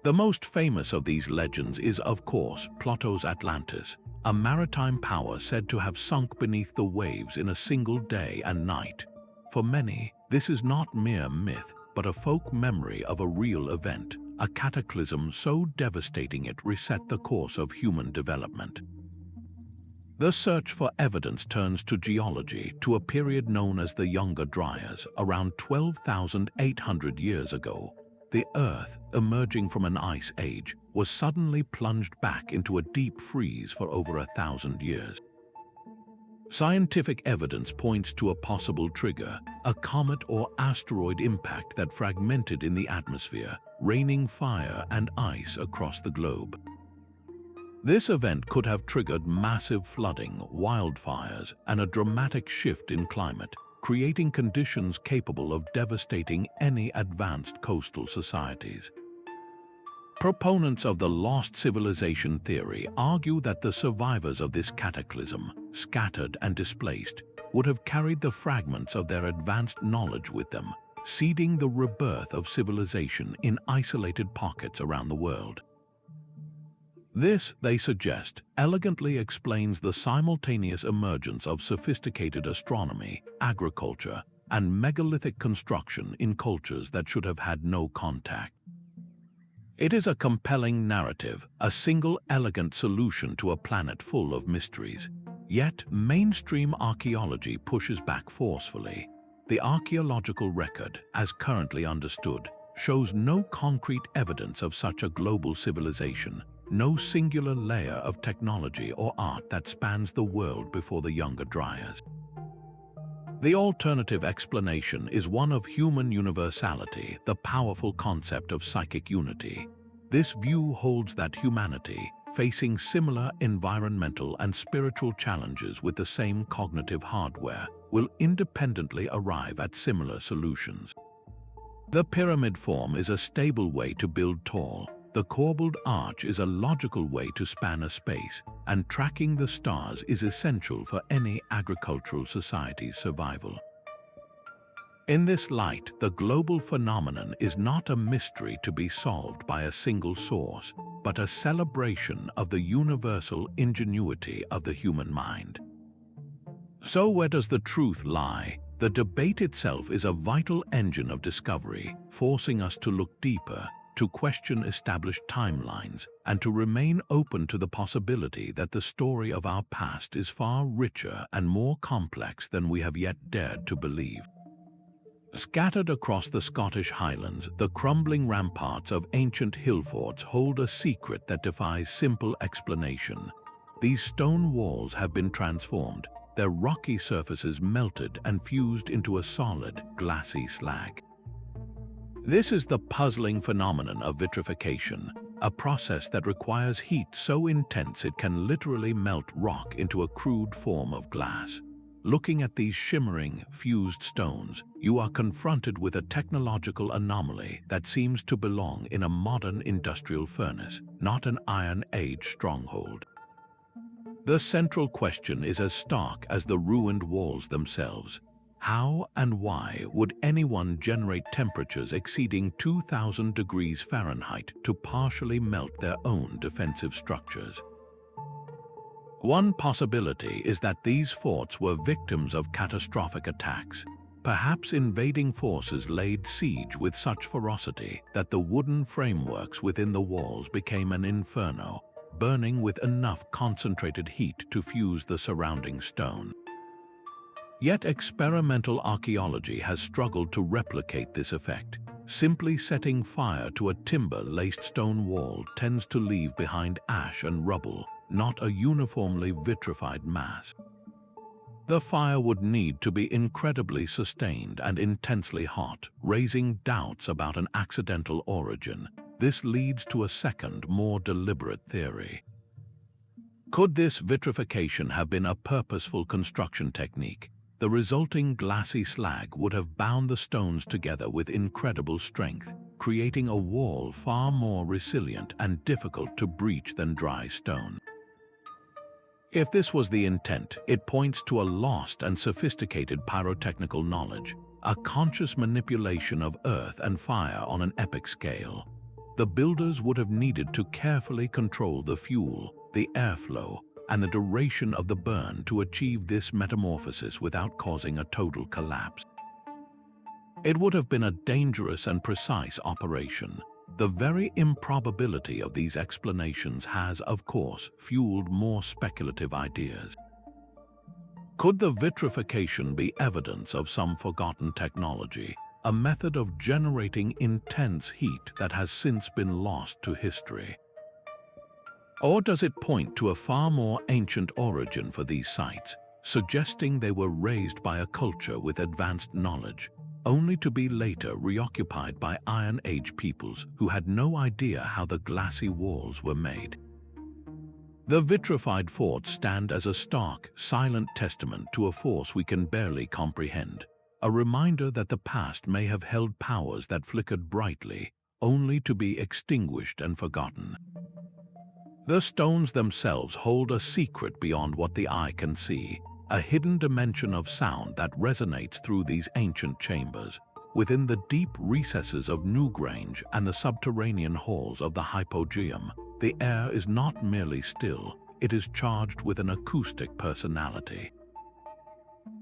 The most famous of these legends is, of course, Plato's Atlantis, a maritime power said to have sunk beneath the waves in a single day and night. For many, this is not mere myth, but a folk memory of a real event, a cataclysm so devastating it reset the course of human development. The search for evidence turns to geology, to a period known as the Younger Dryas, around 12,800 years ago. The Earth, emerging from an ice age, was suddenly plunged back into a deep freeze for over 1,000 years. Scientific evidence points to a possible trigger, a comet or asteroid impact that fragmented in the atmosphere, raining fire and ice across the globe. This event could have triggered massive flooding, wildfires, and a dramatic shift in climate, creating conditions capable of devastating any advanced coastal societies. Proponents of the lost civilization theory argue that the survivors of this cataclysm, scattered and displaced, would have carried the fragments of their advanced knowledge with them, seeding the rebirth of civilization in isolated pockets around the world. This, they suggest, elegantly explains the simultaneous emergence of sophisticated astronomy, agriculture, and megalithic construction in cultures that should have had no contact. It is a compelling narrative, a single elegant solution to a planet full of mysteries. Yet, mainstream archaeology pushes back forcefully. The archaeological record, as currently understood, shows no concrete evidence of such a global civilization, no singular layer of technology or art that spans the world before the Younger Dryas. The alternative explanation is one of human universality, the powerful concept of psychic unity. This view holds that humanity, facing similar environmental and spiritual challenges with the same cognitive hardware, will independently arrive at similar solutions. The pyramid form is a stable way to build tall. The corbelled arch is a logical way to span a space, and tracking the stars is essential for any agricultural society's survival. In this light, the global phenomenon is not a mystery to be solved by a single source, but a celebration of the universal ingenuity of the human mind. So where does the truth lie? The debate itself is a vital engine of discovery, forcing us to look deeper, to question established timelines, and to remain open to the possibility that the story of our past is far richer and more complex than we have yet dared to believe. Scattered across the Scottish Highlands, the crumbling ramparts of ancient hill forts hold a secret that defies simple explanation. These stone walls have been transformed, their rocky surfaces melted and fused into a solid, glassy slag. This is the puzzling phenomenon of vitrification, a process that requires heat so intense it can literally melt rock into a crude form of glass. Looking at these shimmering, fused stones, you are confronted with a technological anomaly that seems to belong in a modern industrial furnace, not an Iron Age stronghold. The central question is as stark as the ruined walls themselves. How and why would anyone generate temperatures exceeding 2,000 degrees Fahrenheit to partially melt their own defensive structures? One possibility is that these forts were victims of catastrophic attacks. Perhaps invading forces laid siege with such ferocity that the wooden frameworks within the walls became an inferno, burning with enough concentrated heat to fuse the surrounding stone. Yet experimental archaeology has struggled to replicate this effect. Simply setting fire to a timber-laced stone wall tends to leave behind ash and rubble, not a uniformly vitrified mass. The fire would need to be incredibly sustained and intensely hot, raising doubts about an accidental origin. This leads to a second, more deliberate theory. Could this vitrification have been a purposeful construction technique? The resulting glassy slag would have bound the stones together with incredible strength, creating a wall far more resilient and difficult to breach than dry stone. If this was the intent, it points to a lost and sophisticated pyrotechnical knowledge, a conscious manipulation of earth and fire on an epic scale. The builders would have needed to carefully control the fuel, the airflow, and the duration of the burn to achieve this metamorphosis without causing a total collapse. It would have been a dangerous and precise operation. The very improbability of these explanations has, of course, fueled more speculative ideas. Could the vitrification be evidence of some forgotten technology, a method of generating intense heat that has since been lost to history? Or does it point to a far more ancient origin for these sites, suggesting they were raised by a culture with advanced knowledge, only to be later reoccupied by Iron Age peoples who had no idea how the glassy walls were made. The vitrified forts stand as a stark, silent testament to a force we can barely comprehend, a reminder that the past may have held powers that flickered brightly, only to be extinguished and forgotten. The stones themselves hold a secret beyond what the eye can see, a hidden dimension of sound that resonates through these ancient chambers. Within the deep recesses of Newgrange and the subterranean halls of the Hypogeum, the air is not merely still, it is charged with an acoustic personality.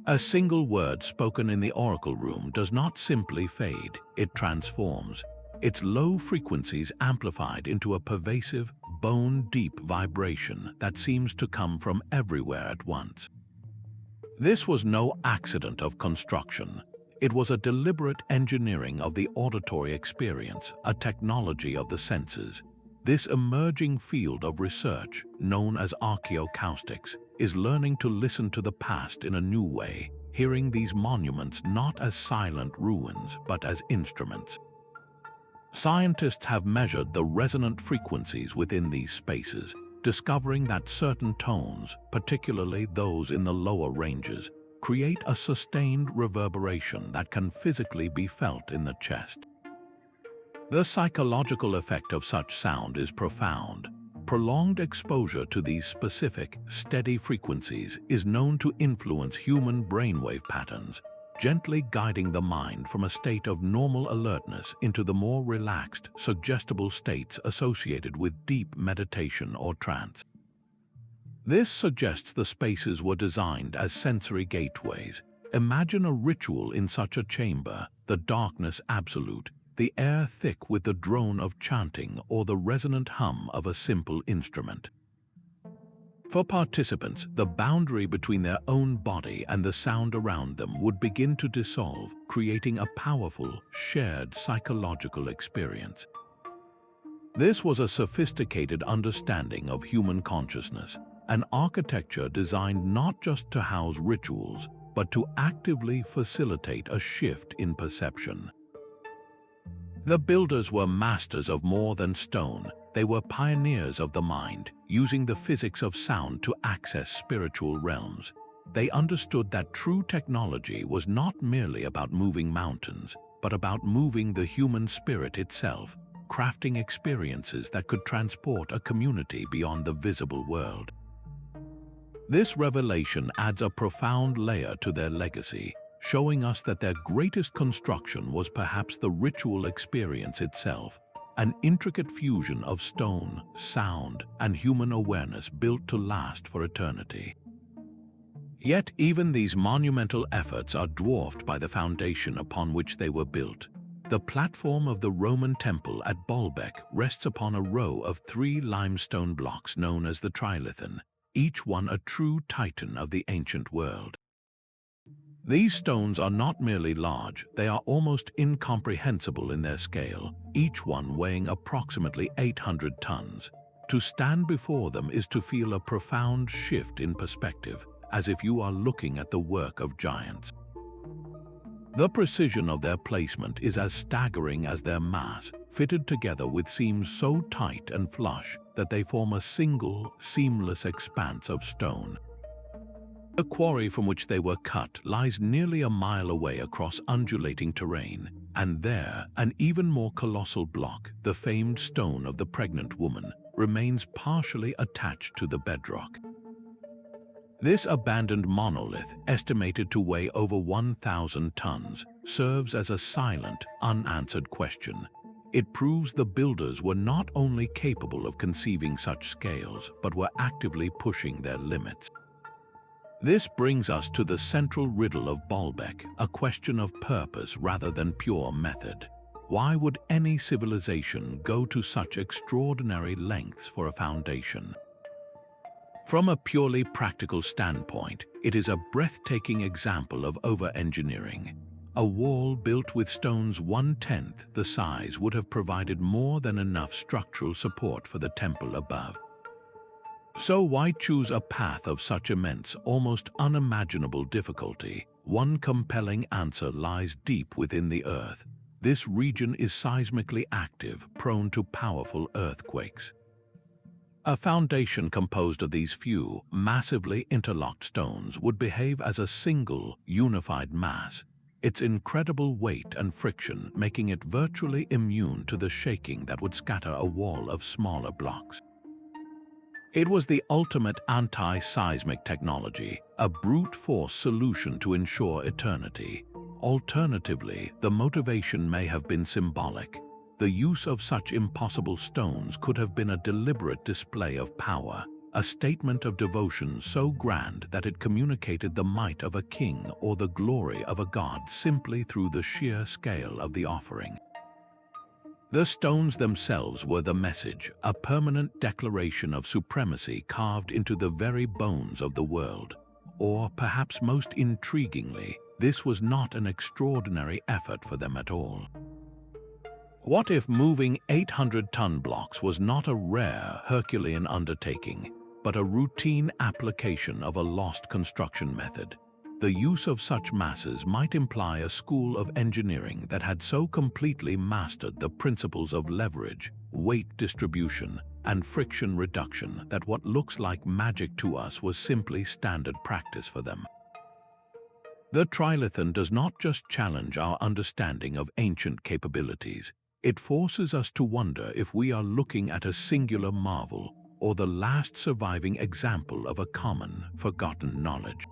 A single word spoken in the oracle room does not simply fade, it transforms, its low frequencies amplified into a pervasive, bone-deep vibration that seems to come from everywhere at once. This was no accident of construction. It was a deliberate engineering of the auditory experience, a technology of the senses. This emerging field of research, known as Archaeoacoustics, is learning to listen to the past in a new way, hearing these monuments not as silent ruins but as instruments. Scientists have measured the resonant frequencies within these spaces, discovering that certain tones, particularly those in the lower ranges, create a sustained reverberation that can physically be felt in the chest. The psychological effect of such sound is profound. Prolonged exposure to these specific, steady frequencies is known to influence human brainwave patterns, gently guiding the mind from a state of normal alertness into the more relaxed, suggestible states associated with deep meditation or trance. This suggests the spaces were designed as sensory gateways. Imagine a ritual in such a chamber, the darkness absolute, the air thick with the drone of chanting or the resonant hum of a simple instrument. For participants, the boundary between their own body and the sound around them would begin to dissolve, creating a powerful, shared psychological experience. This was a sophisticated understanding of human consciousness, an architecture designed not just to house rituals, but to actively facilitate a shift in perception. The builders were masters of more than stone. They were pioneers of the mind, using the physics of sound to access spiritual realms. They understood that true technology was not merely about moving mountains, but about moving the human spirit itself, crafting experiences that could transport a community beyond the visible world. This revelation adds a profound layer to their legacy, showing us that their greatest construction was perhaps the ritual experience itself, an intricate fusion of stone, sound, and human awareness built to last for eternity. Yet even these monumental efforts are dwarfed by the foundation upon which they were built. The platform of the Roman temple at Baalbek rests upon a row of 3 limestone blocks known as the Trilithon, each one a true titan of the ancient world. These stones are not merely large, they are almost incomprehensible in their scale, each one weighing approximately 800 tons. To stand before them is to feel a profound shift in perspective, as if you are looking at the work of giants. The precision of their placement is as staggering as their mass, fitted together with seams so tight and flush that they form a single, seamless expanse of stone. The quarry from which they were cut lies nearly a mile away across undulating terrain, and there, an even more colossal block, the famed stone of the pregnant woman, remains partially attached to the bedrock. This abandoned monolith, estimated to weigh over 1,000 tons, serves as a silent, unanswered question. It proves the builders were not only capable of conceiving such scales, but were actively pushing their limits. This brings us to the central riddle of Baalbek, a question of purpose rather than pure method. Why would any civilization go to such extraordinary lengths for a foundation? From a purely practical standpoint, it is a breathtaking example of over-engineering. A wall built with stones 1/10 the size would have provided more than enough structural support for the temple above. So why choose a path of such immense, almost unimaginable difficulty? one compelling answer lies deep within the Earth. This region is seismically active, prone to powerful earthquakes. A foundation composed of these few, massively interlocked stones would behave as a single, unified mass, its incredible weight and friction making it virtually immune to the shaking that would scatter a wall of smaller blocks. It was the ultimate anti-seismic technology, a brute force solution to ensure eternity. Alternatively, the motivation may have been symbolic. The use of such impossible stones could have been a deliberate display of power, a statement of devotion so grand that it communicated the might of a king or the glory of a god simply through the sheer scale of the offering. The stones themselves were the message, a permanent declaration of supremacy carved into the very bones of the world. Or, perhaps most intriguingly, this was not an extraordinary effort for them at all. What if moving 800-ton blocks was not a rare Herculean undertaking, but a routine application of a lost construction method? The use of such masses might imply a school of engineering that had so completely mastered the principles of leverage, weight distribution, and friction reduction that what looks like magic to us was simply standard practice for them. The Trilithon does not just challenge our understanding of ancient capabilities. It forces us to wonder if we are looking at a singular marvel or the last surviving example of a common, forgotten knowledge.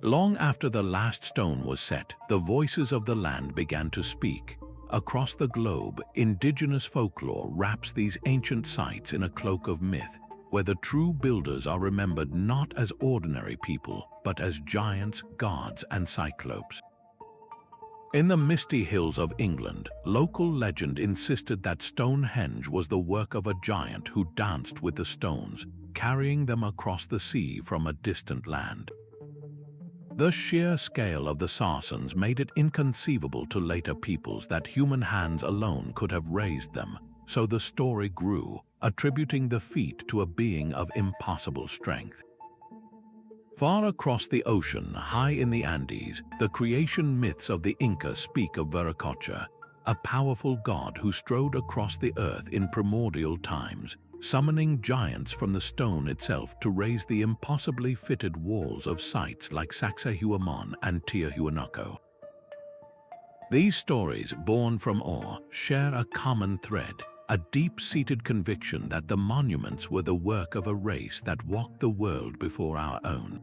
Long after the last stone was set, the voices of the land began to speak. Across the globe, indigenous folklore wraps these ancient sites in a cloak of myth, where the true builders are remembered not as ordinary people, but as giants, gods, and cyclopes. In the misty hills of England, local legend insisted that Stonehenge was the work of a giant who danced with the stones, carrying them across the sea from a distant land. The sheer scale of the Sarsens made it inconceivable to later peoples that human hands alone could have raised them, so the story grew, attributing the feat to a being of impossible strength. Far across the ocean, high in the Andes, the creation myths of the Inca speak of Viracocha, a powerful god who strode across the earth in primordial times, summoning giants from the stone itself to raise the impossibly fitted walls of sites like Sacsayhuamán and Tiahuanaco. These stories, born from awe, share a common thread, a deep-seated conviction that the monuments were the work of a race that walked the world before our own.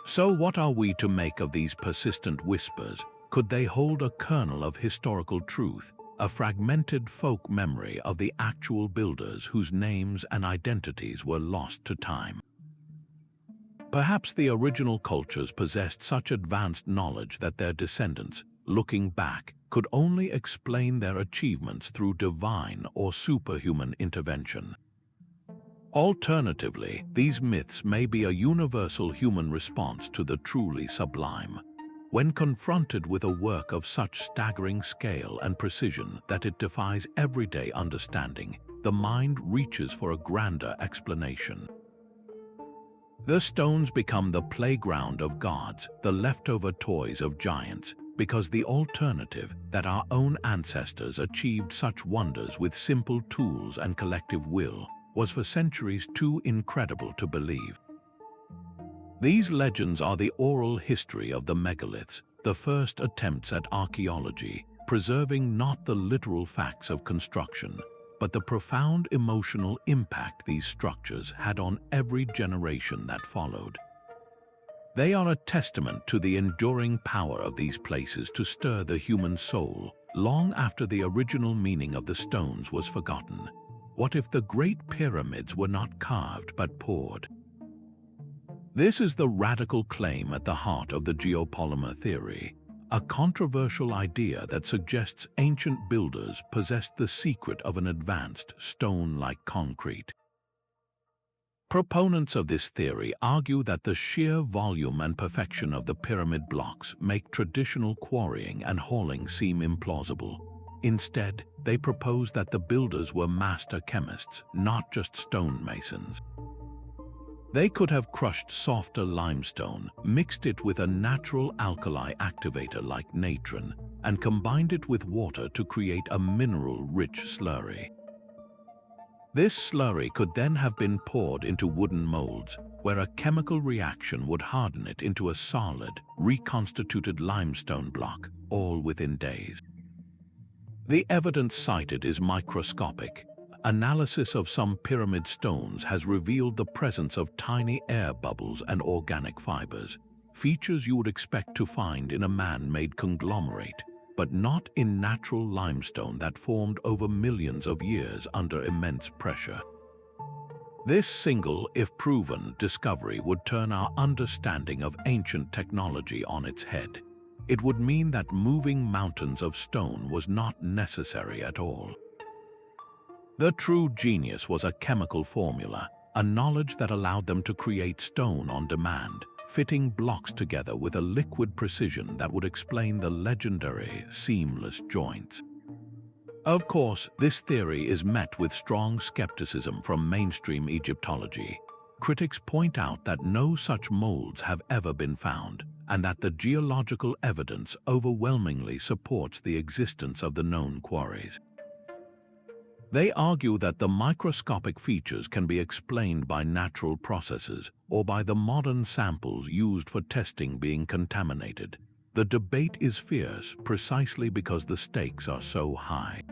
So what are we to make of these persistent whispers? Could they hold a kernel of historical truth, a fragmented folk memory of the actual builders whose names and identities were lost to time? Perhaps the original cultures possessed such advanced knowledge that their descendants, looking back, could only explain their achievements through divine or superhuman intervention. Alternatively, these myths may be a universal human response to the truly sublime. When confronted with a work of such staggering scale and precision that it defies everyday understanding, the mind reaches for a grander explanation. The stones become the playground of gods, the leftover toys of giants, because the alternative, that our own ancestors achieved such wonders with simple tools and collective will, was for centuries too incredible to believe. These legends are the oral history of the megaliths, the first attempts at archaeology, preserving not the literal facts of construction, but the profound emotional impact these structures had on every generation that followed. They are a testament to the enduring power of these places to stir the human soul, long after the original meaning of the stones was forgotten. What if the Great Pyramids were not carved but poured? This is the radical claim at the heart of the geopolymer theory, a controversial idea that suggests ancient builders possessed the secret of an advanced stone-like concrete. Proponents of this theory argue that the sheer volume and perfection of the pyramid blocks make traditional quarrying and hauling seem implausible. Instead, they propose that the builders were master chemists, not just stonemasons. They could have crushed softer limestone, mixed it with a natural alkali activator like natron, and combined it with water to create a mineral-rich slurry. This slurry could then have been poured into wooden molds, where a chemical reaction would harden it into a solid, reconstituted limestone block, all within days. The evidence cited is microscopic. Analysis of some pyramid stones has revealed the presence of tiny air bubbles and organic fibers, features you would expect to find in a man-made conglomerate, but not in natural limestone that formed over millions of years under immense pressure. This single, if proven, discovery would turn our understanding of ancient technology on its head. It would mean that moving mountains of stone was not necessary at all. The true genius was a chemical formula, a knowledge that allowed them to create stone on demand, fitting blocks together with a liquid precision that would explain the legendary seamless joints. Of course, this theory is met with strong skepticism from mainstream Egyptology. Critics point out that no such molds have ever been found, and that the geological evidence overwhelmingly supports the existence of the known quarries. They argue that the microscopic features can be explained by natural processes or by the modern samples used for testing being contaminated. The debate is fierce precisely because the stakes are so high.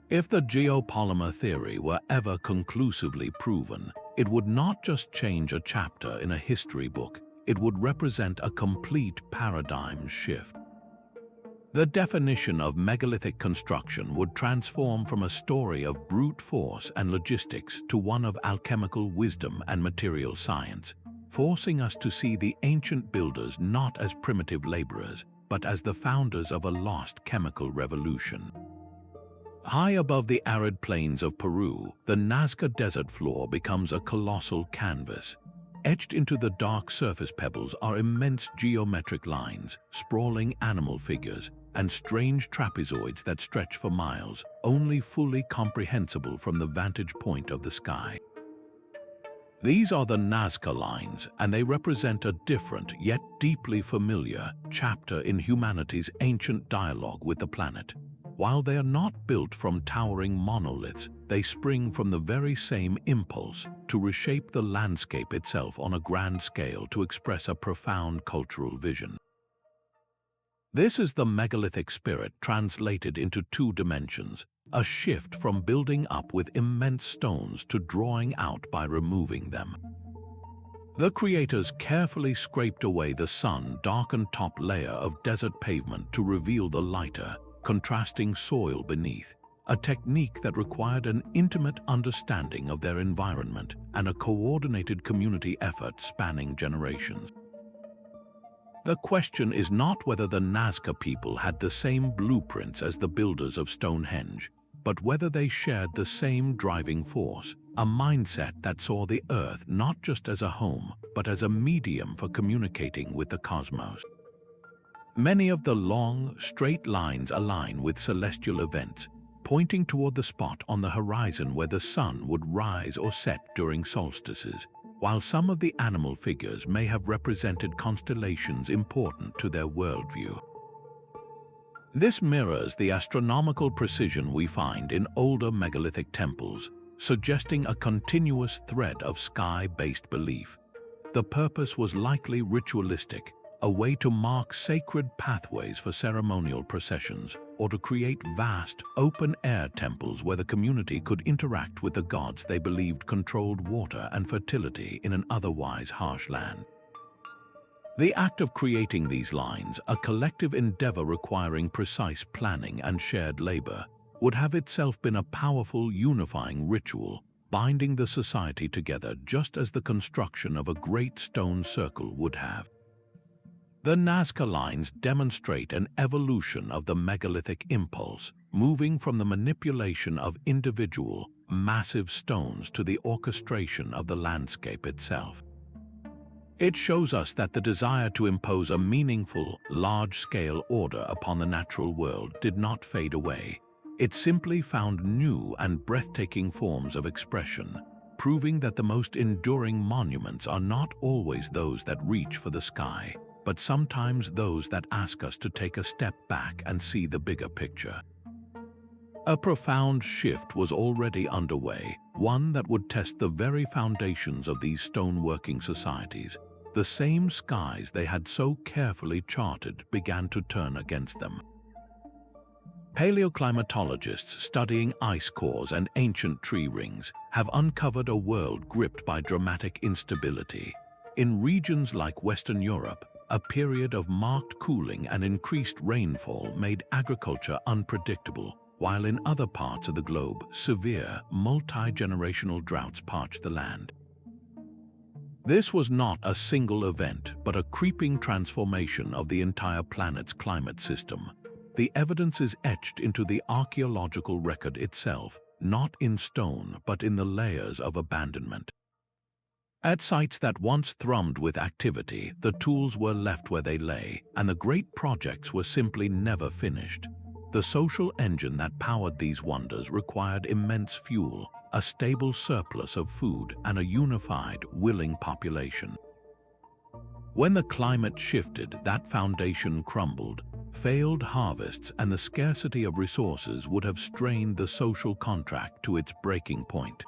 If the geopolymer theory were ever conclusively proven, it would not just change a chapter in a history book, it would represent a complete paradigm shift. The definition of megalithic construction would transform from a story of brute force and logistics to one of alchemical wisdom and material science, forcing us to see the ancient builders not as primitive laborers, but as the founders of a lost chemical revolution. High above the arid plains of Peru, the Nazca desert floor becomes a colossal canvas. Etched into the dark surface pebbles are immense geometric lines, sprawling animal figures, and strange trapezoids that stretch for miles, only fully comprehensible from the vantage point of the sky. These are the Nazca lines, and they represent a different, yet deeply familiar, chapter in humanity's ancient dialogue with the planet. While they are not built from towering monoliths, they spring from the very same impulse to reshape the landscape itself on a grand scale to express a profound cultural vision. This is the megalithic spirit translated into two dimensions, a shift from building up with immense stones to drawing out by removing them. The creators carefully scraped away the sun-darkened top layer of desert pavement to reveal the lighter, contrasting soil beneath, a technique that required an intimate understanding of their environment and a coordinated community effort spanning generations. The question is not whether the Nazca people had the same blueprints as the builders of Stonehenge, but whether they shared the same driving force, a mindset that saw the Earth not just as a home, but as a medium for communicating with the cosmos. Many of the long, straight lines align with celestial events, pointing toward the spot on the horizon where the sun would rise or set during solstices, while some of the animal figures may have represented constellations important to their worldview. This mirrors the astronomical precision we find in older megalithic temples, suggesting a continuous thread of sky-based belief. The purpose was likely ritualistic, a way to mark sacred pathways for ceremonial processions, or to create vast, open-air temples where the community could interact with the gods they believed controlled water and fertility in an otherwise harsh land. The act of creating these lines, a collective endeavor requiring precise planning and shared labor, would have itself been a powerful unifying ritual, binding the society together just as the construction of a great stone circle would have. The Nazca lines demonstrate an evolution of the megalithic impulse, moving from the manipulation of individual, massive stones to the orchestration of the landscape itself. It shows us that the desire to impose a meaningful, large-scale order upon the natural world did not fade away. It simply found new and breathtaking forms of expression. proving that the most enduring monuments are not always those that reach for the sky, but sometimes those that ask us to take a step back and see the bigger picture. A profound shift was already underway, one that would test the very foundations of these stoneworking societies. The same skies they had so carefully charted began to turn against them. Paleoclimatologists studying ice cores and ancient tree rings have uncovered a world gripped by dramatic instability. In regions like Western Europe, a period of marked cooling and increased rainfall made agriculture unpredictable, while in other parts of the globe, severe, multi-generational droughts parched the land. This was not a single event, but a creeping transformation of the entire planet's climate system. The evidence is etched into the archaeological record itself, not in stone, but in the layers of abandonment. At sites that once thrummed with activity, the tools were left where they lay, and the great projects were simply never finished. The social engine that powered these wonders required immense fuel, a stable surplus of food, and a unified, willing population. When the climate shifted, that foundation crumbled. Failed harvests and the scarcity of resources would have strained the social contract to its breaking point.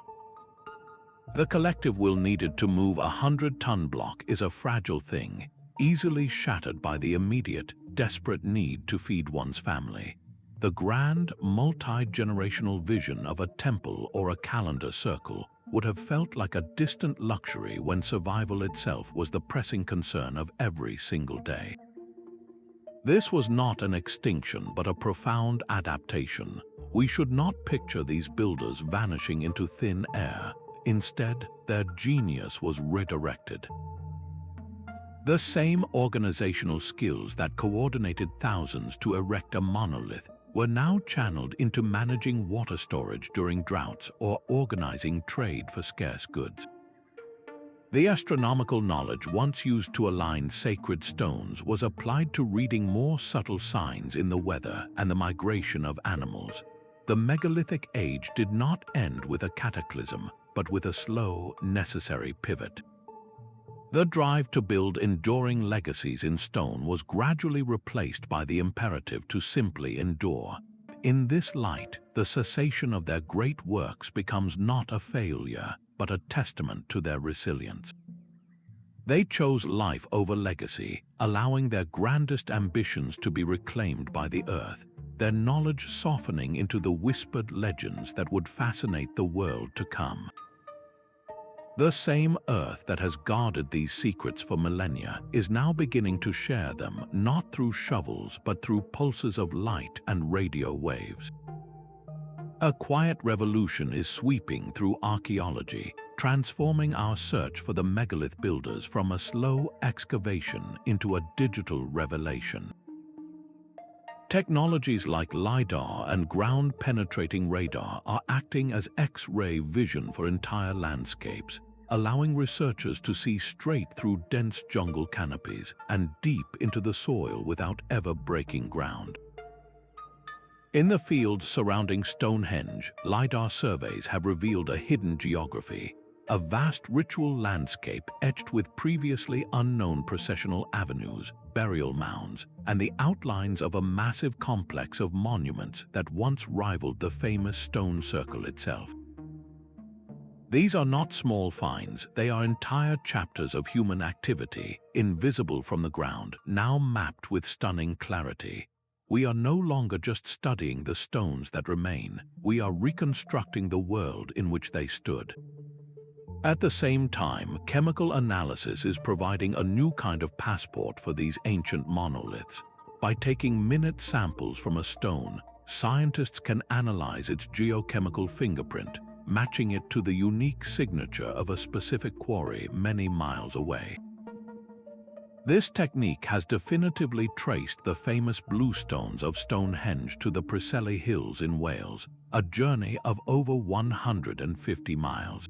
The collective will needed to move a 100-ton block is a fragile thing, easily shattered by the immediate, desperate need to feed one's family. The grand, multi-generational vision of a temple or a calendar circle would have felt like a distant luxury when survival itself was the pressing concern of every single day. This was not an extinction, but a profound adaptation. We should not picture these builders vanishing into thin air. Instead, their genius was redirected. The same organizational skills that coordinated thousands to erect a monolith were now channeled into managing water storage during droughts or organizing trade for scarce goods. The astronomical knowledge once used to align sacred stones was applied to reading more subtle signs in the weather and the migration of animals. The megalithic age did not end with a cataclysm, but with a slow, necessary pivot. The drive to build enduring legacies in stone was gradually replaced by the imperative to simply endure. In this light, the cessation of their great works becomes not a failure, but a testament to their resilience. They chose life over legacy, allowing their grandest ambitions to be reclaimed by the earth, their knowledge softening into the whispered legends that would fascinate the world to come. The same earth that has guarded these secrets for millennia is now beginning to share them, not through shovels but through pulses of light and radio waves. A quiet revolution is sweeping through archaeology, transforming our search for the megalith builders from a slow excavation into a digital revelation. Technologies like LiDAR and ground-penetrating radar are acting as X-ray vision for entire landscapes, allowing researchers to see straight through dense jungle canopies and deep into the soil without ever breaking ground. In the fields surrounding Stonehenge, LiDAR surveys have revealed a hidden geography, a vast ritual landscape etched with previously unknown processional avenues, burial mounds, and the outlines of a massive complex of monuments that once rivaled the famous stone circle itself. These are not small finds, they are entire chapters of human activity, invisible from the ground, now mapped with stunning clarity. We are no longer just studying the stones that remain, we are reconstructing the world in which they stood. At the same time, chemical analysis is providing a new kind of passport for these ancient monoliths. By taking minute samples from a stone, scientists can analyze its geochemical fingerprint, matching it to the unique signature of a specific quarry many miles away. This technique has definitively traced the famous bluestones of Stonehenge to the Preseli Hills in Wales, a journey of over 150 miles.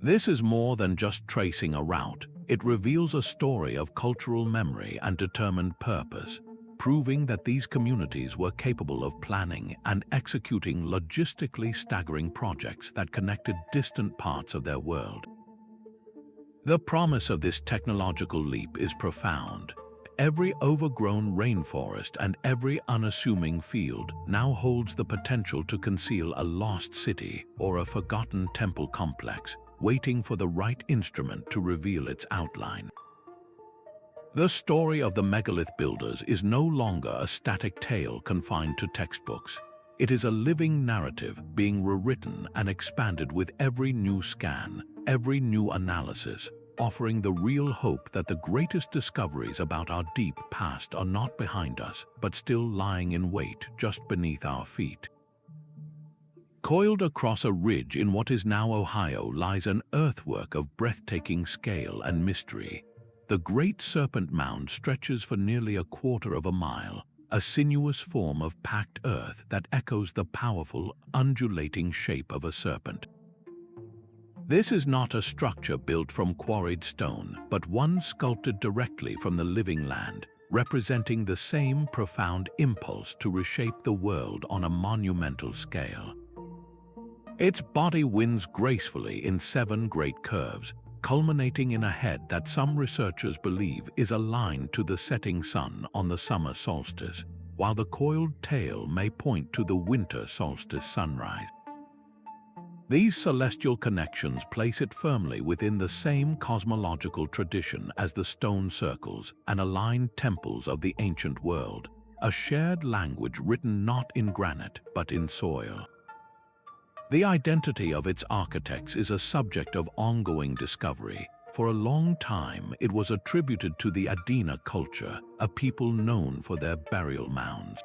This is more than just tracing a route. It reveals a story of cultural memory and determined purpose. proving that these communities were capable of planning and executing logistically staggering projects that connected distant parts of their world. The promise of this technological leap is profound. Every overgrown rainforest and every unassuming field now holds the potential to conceal a lost city or a forgotten temple complex, waiting for the right instrument to reveal its outline. The story of the megalith builders is no longer a static tale confined to textbooks. It is a living narrative being rewritten and expanded with every new scan, every new analysis, offering the real hope that the greatest discoveries about our deep past are not behind us, but still lying in wait just beneath our feet. Coiled across a ridge in what is now Ohio lies an earthwork of breathtaking scale and mystery. The Great Serpent Mound stretches for nearly a quarter of a mile, a sinuous form of packed earth that echoes the powerful, undulating shape of a serpent. This is not a structure built from quarried stone, but one sculpted directly from the living land, representing the same profound impulse to reshape the world on a monumental scale. Its body winds gracefully in 7 great curves, culminating in a head that some researchers believe is aligned to the setting sun on the summer solstice, while the coiled tail may point to the winter solstice sunrise. These celestial connections place it firmly within the same cosmological tradition as the stone circles and aligned temples of the ancient world, a shared language written not in granite but in soil. The identity of its architects is a subject of ongoing discovery. For a long time, it was attributed to the Adena culture, a people known for their burial mounds.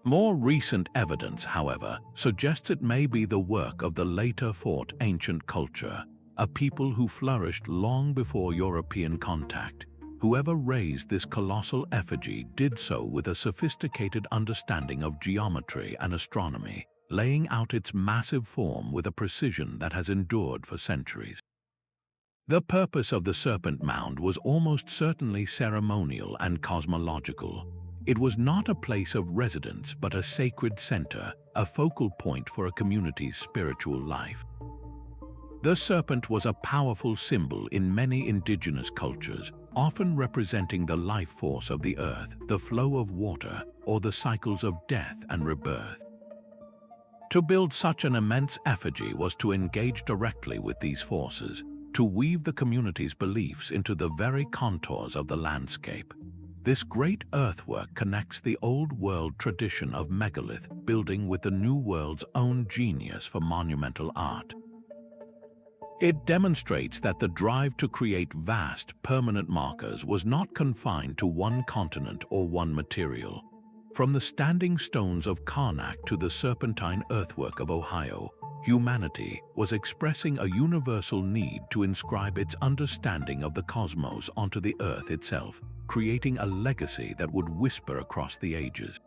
More recent evidence, however, suggests it may be the work of the later Fort Ancient culture, a people who flourished long before European contact. Whoever raised this colossal effigy did so with a sophisticated understanding of geometry and astronomy, laying out its massive form with a precision that has endured for centuries. The purpose of the Serpent Mound was almost certainly ceremonial and cosmological. It was not a place of residence but a sacred center, a focal point for a community's spiritual life. The serpent was a powerful symbol in many indigenous cultures, often representing the life force of the earth, the flow of water, or the cycles of death and rebirth. To build such an immense effigy was to engage directly with these forces, to weave the community's beliefs into the very contours of the landscape. This great earthwork connects the old world tradition of megalith building with the new world's own genius for monumental art. It demonstrates that the drive to create vast, permanent markers was not confined to one continent or one material. From the standing stones of Karnak to the serpentine earthwork of Ohio, humanity was expressing a universal need to inscribe its understanding of the cosmos onto the earth itself, creating a legacy that would whisper across the ages.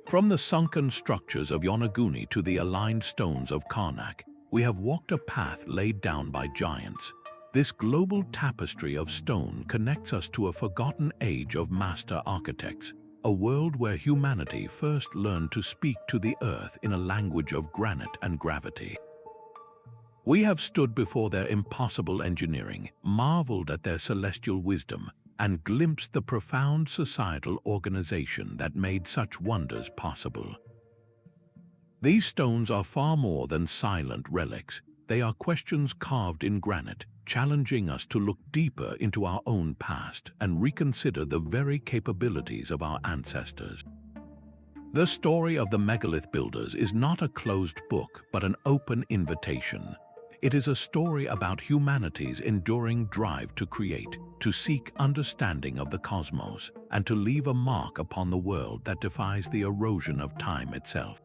From the sunken structures of Yonaguni to the aligned stones of Karnak, we have walked a path laid down by giants. This global tapestry of stone connects us to a forgotten age of master architects, a world where humanity first learned to speak to the earth in a language of granite and gravity. We have stood before their impossible engineering, marveled at their celestial wisdom, and glimpsed the profound societal organization that made such wonders possible. These stones are far more than silent relics. They are questions carved in granite, challenging us to look deeper into our own past and reconsider the very capabilities of our ancestors. The story of the megalith builders is not a closed book, but an open invitation. It is a story about humanity's enduring drive to create, to seek understanding of the cosmos, and to leave a mark upon the world that defies the erosion of time itself.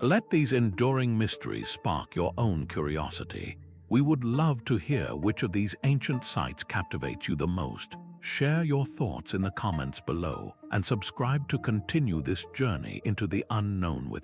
Let these enduring mysteries spark your own curiosity. We would love to hear which of these ancient sites captivates you the most. Share your thoughts in the comments below and subscribe to continue this journey into the unknown with us.